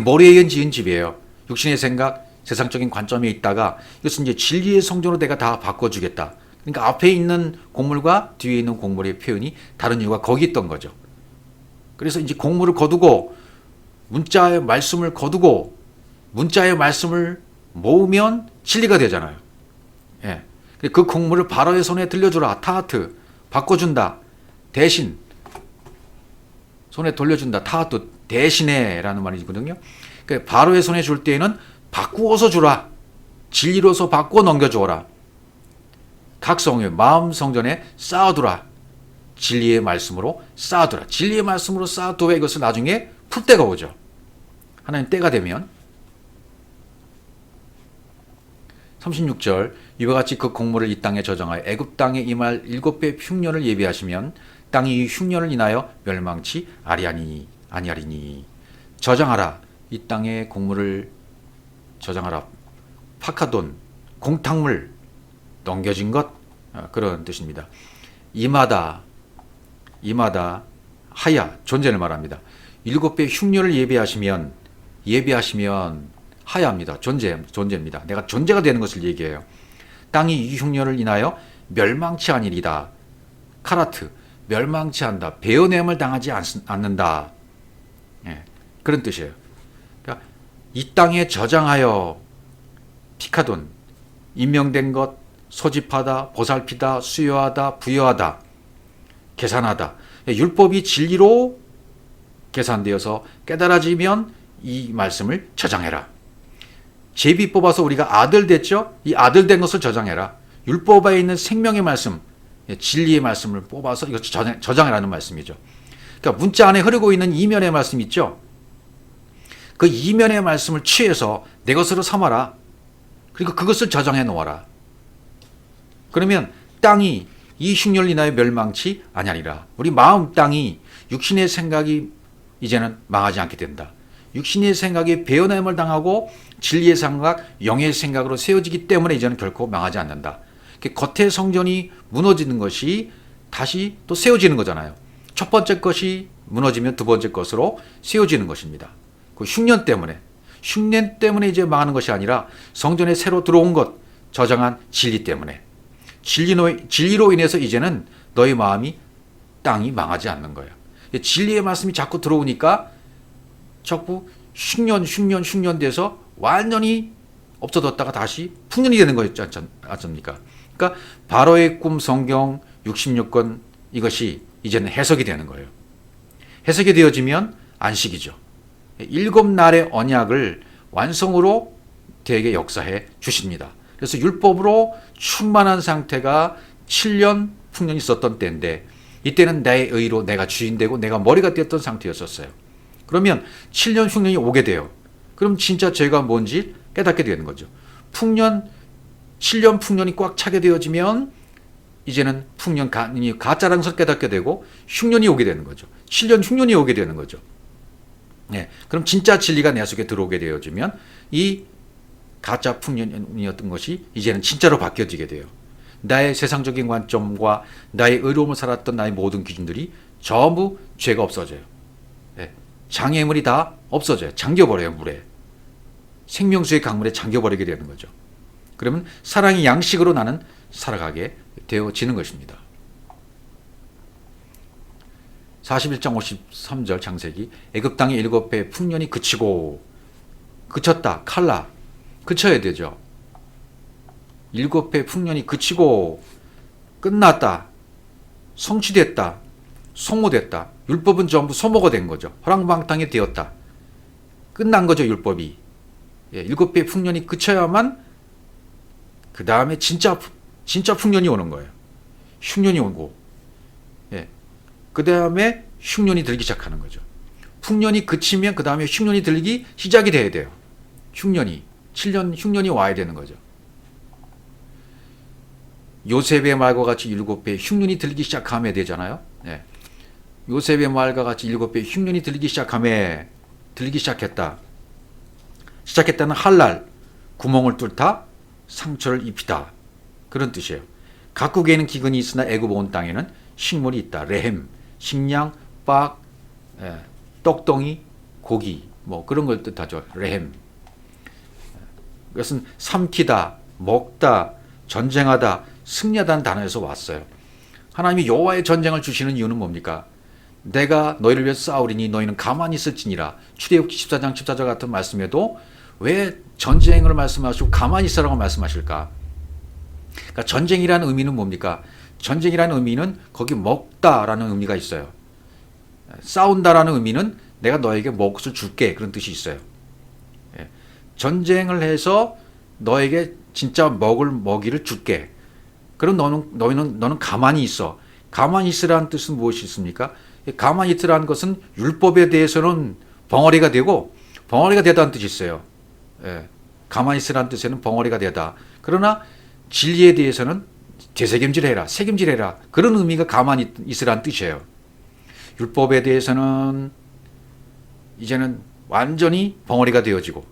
머리에 지은 집이에요. 육신의 생각, 세상적인 관점에 있다가 이것은 이제 진리의 성전으로 내가 다 바꿔주겠다. 그러니까 앞에 있는 곡물과 뒤에 있는 곡물의 표현이 다른 이유가 거기 있던 거죠. 그래서 이제 곡물을 거두고 문자의 말씀을 거두고 문자의 말씀을 모으면 진리가 되잖아요. 그 곡물을 바로의 손에 들려주라. 타하트, 바꿔준다. 대신 손에 돌려준다. 타하트, 대신에 라는 말이거든요. 바로의 손에 줄 때에는 바꾸어서 주라. 진리로서 바꾸어 넘겨주어라. 각 성의 마음 성전에 쌓아두라. 진리의 말씀으로 쌓아두라. 진리의 말씀으로 쌓아두어 이것을 나중에 풀 때가 오죠. 하나님 때가 되면. 36절, 이와 같이 그 곡물을 이 땅에 저장하여 애굽 땅에 임할 7배 흉년을 예비하시면 땅이 이 흉년을 인하여 멸망치 아니하리니. 저장하라. 이 땅에 곡물을 저장하라. 파카돈, 공탕물, 넘겨진 것, 그런 뜻입니다. 임하다, 하야, 존재를 말합니다. 7배의 흉년을 예비하시면 하야입니다. 존재입니다. 내가 존재가 되는 것을 얘기해요. 땅이 이 흉년을 인하여 멸망치 아니리다. 카라트, 멸망치 않다. 베어냄을 당하지 않는다. 그런 뜻이에요. 그러니까 이 땅에 저장하여 피카돈, 임명된 것, 소집하다, 보살피다, 수여하다, 부여하다, 계산하다. 율법이 진리로 계산되어서 깨달아지면 이 말씀을 저장해라. 제비 뽑아서 우리가 아들 됐죠? 이 아들 된 것을 저장해라. 율법에 있는 생명의 말씀, 진리의 말씀을 뽑아서 이것 저장해라는 말씀이죠. 그러니까 문자 안에 흐르고 있는 이면의 말씀 있죠? 그 이면의 말씀을 취해서 내 것으로 삼아라. 그리고 그것을 저장해 놓아라. 그러면 땅이 이 흉년을 인하여 멸망치 아니하리라. 우리 마음 땅이 육신의 생각이 이제는 망하지 않게 된다. 육신의 생각이 배어냄을 당하고 진리의 생각, 영의 생각으로 세워지기 때문에 이제는 결코 망하지 않는다. 겉의 성전이 무너지는 것이 다시 또 세워지는 거잖아요. 첫 번째 것이 무너지면 두 번째 것으로 세워지는 것입니다. 그 흉년 때문에 이제 망하는 것이 아니라 성전에 새로 들어온 것, 저장한 진리 때문에 진리로 인해서 이제는 너희 마음이 땅이 망하지 않는 거예요. 진리의 말씀이 자꾸 들어오니까 자꾸 흉년 돼서 완전히 없어졌다가 다시 풍년이 되는 거였지 않습니까? 그러니까 바로의 꿈 성경 66권 이것이 이제는 해석이 되는 거예요. 해석이 되어지면 안식이죠. 7날의 언약을 완성으로 되게 역사해 주십니다. 그래서 율법으로 충만한 상태가 7년 풍년이 있었던 때인데 이때는 내 의로 내가 주인 되고 내가 머리가 되었던 상태였었어요. 그러면 7년 흉년이 오게 돼요. 그럼 진짜 죄가 뭔지 깨닫게 되는 거죠. 7년 풍년이 꽉 차게 되어지면 이제는 풍년 가짜라는 것을 깨닫게 되고 흉년이 오게 되는 거죠. 7년 흉년이 오게 되는 거죠. 그럼 진짜 진리가 내 속에 들어오게 되어지면 이 가짜 풍년이었던 것이 이제는 진짜로 바뀌어지게 돼요. 나의 세상적인 관점과 나의 의로움을 살았던 나의 모든 기준들이 전부 죄가 없어져요. 장애물이 다 없어져요. 잠겨버려요. 물에. 생명수의 강물에 잠겨버리게 되는 거죠. 그러면 사랑의 양식으로 나는 살아가게 되어지는 것입니다. 41장 53절 창세기 애굽 땅의 7배의 풍년이 그쳤다. 칼라. 그쳐야 되죠. 7배의 풍년이 그치고 끝났다. 성취됐다. 소모됐다. 율법은 전부 소모가 된 거죠. 허랑방탕이 되었다. 끝난 거죠. 율법이. 7배의 풍년이 그쳐야만 그 다음에 진짜 풍년이 오는 거예요. 흉년이 오고 그 다음에 흉년이 들기 시작하는 거죠. 풍년이 그치면 그 다음에 흉년이 들기 시작이 돼야 돼요. 7년 흉년이 와야 되는 거죠. 요셉의 말과 같이 7배의 흉년이 들기 시작하면 되잖아요. 요셉의 말과 같이 7배의 흉년이 들기 시작했다. 시작했다는 할랄, 구멍을 뚫다, 상처를 입히다. 그런 뜻이에요. 각국에는 기근이 있으나 애굽 온 땅에는 식물이 있다. 레헴, 식량, 빡, 떡덩이, 고기, 뭐 그런 걸 뜻하죠. 레헴. 그것은 삼키다, 먹다, 전쟁하다, 승리하다는 단어에서 왔어요. 하나님이 여호와의 전쟁을 주시는 이유는 뭡니까? 내가 너희를 위해 싸우리니 너희는 가만히 있을지니라. 출애굽기 14장 14절 같은 말씀에도 왜 전쟁을 말씀하시고 가만히 있으라고 말씀하실까? 그러니까 전쟁이라는 의미는 뭡니까? 전쟁이라는 의미는 거기 먹다라는 의미가 있어요. 싸운다라는 의미는 내가 너에게 먹을 것을 줄게 그런 뜻이 있어요. 전쟁을 해서 너에게 진짜 먹이를 줄게. 그럼 너는 가만히 있어. 가만히 있으라는 뜻은 무엇이 있습니까? 가만히 있으라는 것은 율법에 대해서는 벙어리가 되고 벙어리가 되다는 뜻이 있어요. 가만히 있으라는 뜻에는 벙어리가 되다. 그러나 진리에 대해서는 되새김질해라, 새김질해라. 그런 의미가 가만히 있으라는 뜻이에요. 율법에 대해서는 이제는 완전히 벙어리가 되어지고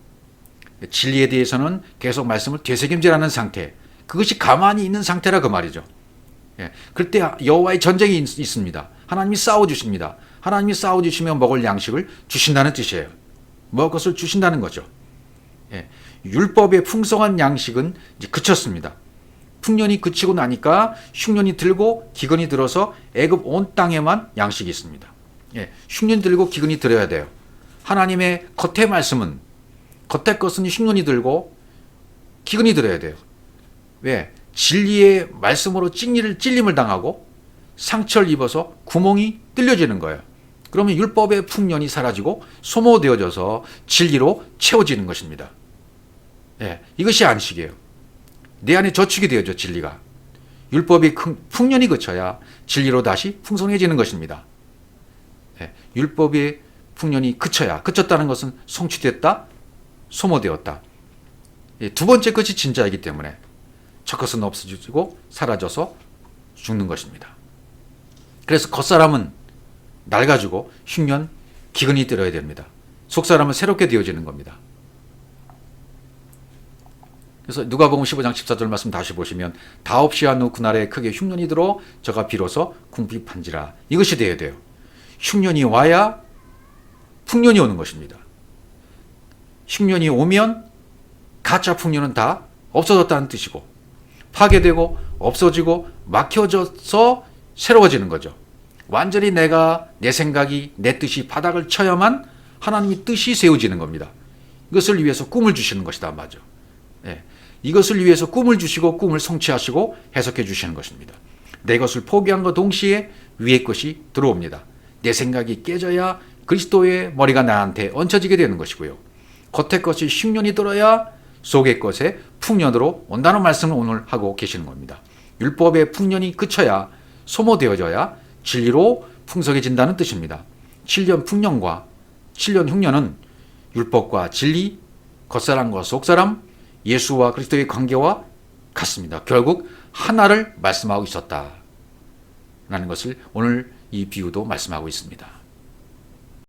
진리에 대해서는 계속 말씀을 되새김질하는 상태. 그것이 가만히 있는 상태라 그 말이죠. 예, 그때 여호와의 전쟁이 있습니다. 하나님이 싸워주십니다. 하나님이 싸워주시면 먹을 양식을 주신다는 뜻이에요. 먹을 것을 주신다는 거죠. 예, 율법의 풍성한 양식은 이제 그쳤습니다. 풍년이 그치고 나니까 흉년이 들고 기근이 들어서 애굽 온 땅에만 양식이 있습니다. 예, 흉년이 들고 기근이 들어야 돼요. 하나님의 겉의 말씀은, 겉의 것은 흉년이 들고 기근이 들어야 돼요. 왜? 진리의 말씀으로 찔림을 당하고 상처를 입어서 구멍이 뚫려지는 거예요. 그러면 율법의 풍년이 사라지고 소모되어져서 진리로 채워지는 것입니다. 예, 이것이 안식이에요. 내 안에 저축이 되어져 진리가. 율법이 풍년이 그쳐야 진리로 다시 풍성해지는 것입니다. 예, 율법의 풍년이 그쳤다는 것은 성취됐다, 소모되었다. 예, 두 번째 것이 진짜이기 때문에 첫 것은 없어지고 사라져서 죽는 것입니다. 그래서 겉사람은 낡아지고 흉년, 기근이 들어야 됩니다. 속사람은 새롭게 되어지는 겁니다. 그래서 누가복음 15장 14절 말씀 다시 보시면 다 없이 한 후 그날에 크게 흉년이 들어 저가 비로소 궁핍한지라. 이것이 되어야 돼요. 흉년이 와야 풍년이 오는 것입니다. 흉년이 오면 가짜 풍년은 다 없어졌다는 뜻이고 파괴되고 없어지고 막혀져서 새로워지는 거죠. 완전히 내 생각이 내 뜻이 바닥을 쳐야만 하나님의 뜻이 세워지는 겁니다. 이것을 위해서 꿈을 주시는 것이다 맞죠. 예, 이것을 위해서 꿈을 주시고 꿈을 성취하시고 해석해 주시는 것입니다. 내 것을 포기한과 동시에 위의 것이 들어옵니다. 내 생각이 깨져야 그리스도의 머리가 나한테 얹혀지게 되는 것이고요. 겉의 것이 흉년이 들어야 속의 것에 풍년으로 온다는 말씀을 오늘 하고 계시는 겁니다. 율법의 풍년이 그쳐야 소모되어져야 진리로 풍성해진다는 뜻입니다. 7년 풍년과 7년 흉년은 율법과 진리, 겉사람과 속사람, 예수와 그리스도의 관계와 같습니다. 결국 하나를 말씀하고 있었다라는 것을 오늘 이 비유도 말씀하고 있습니다.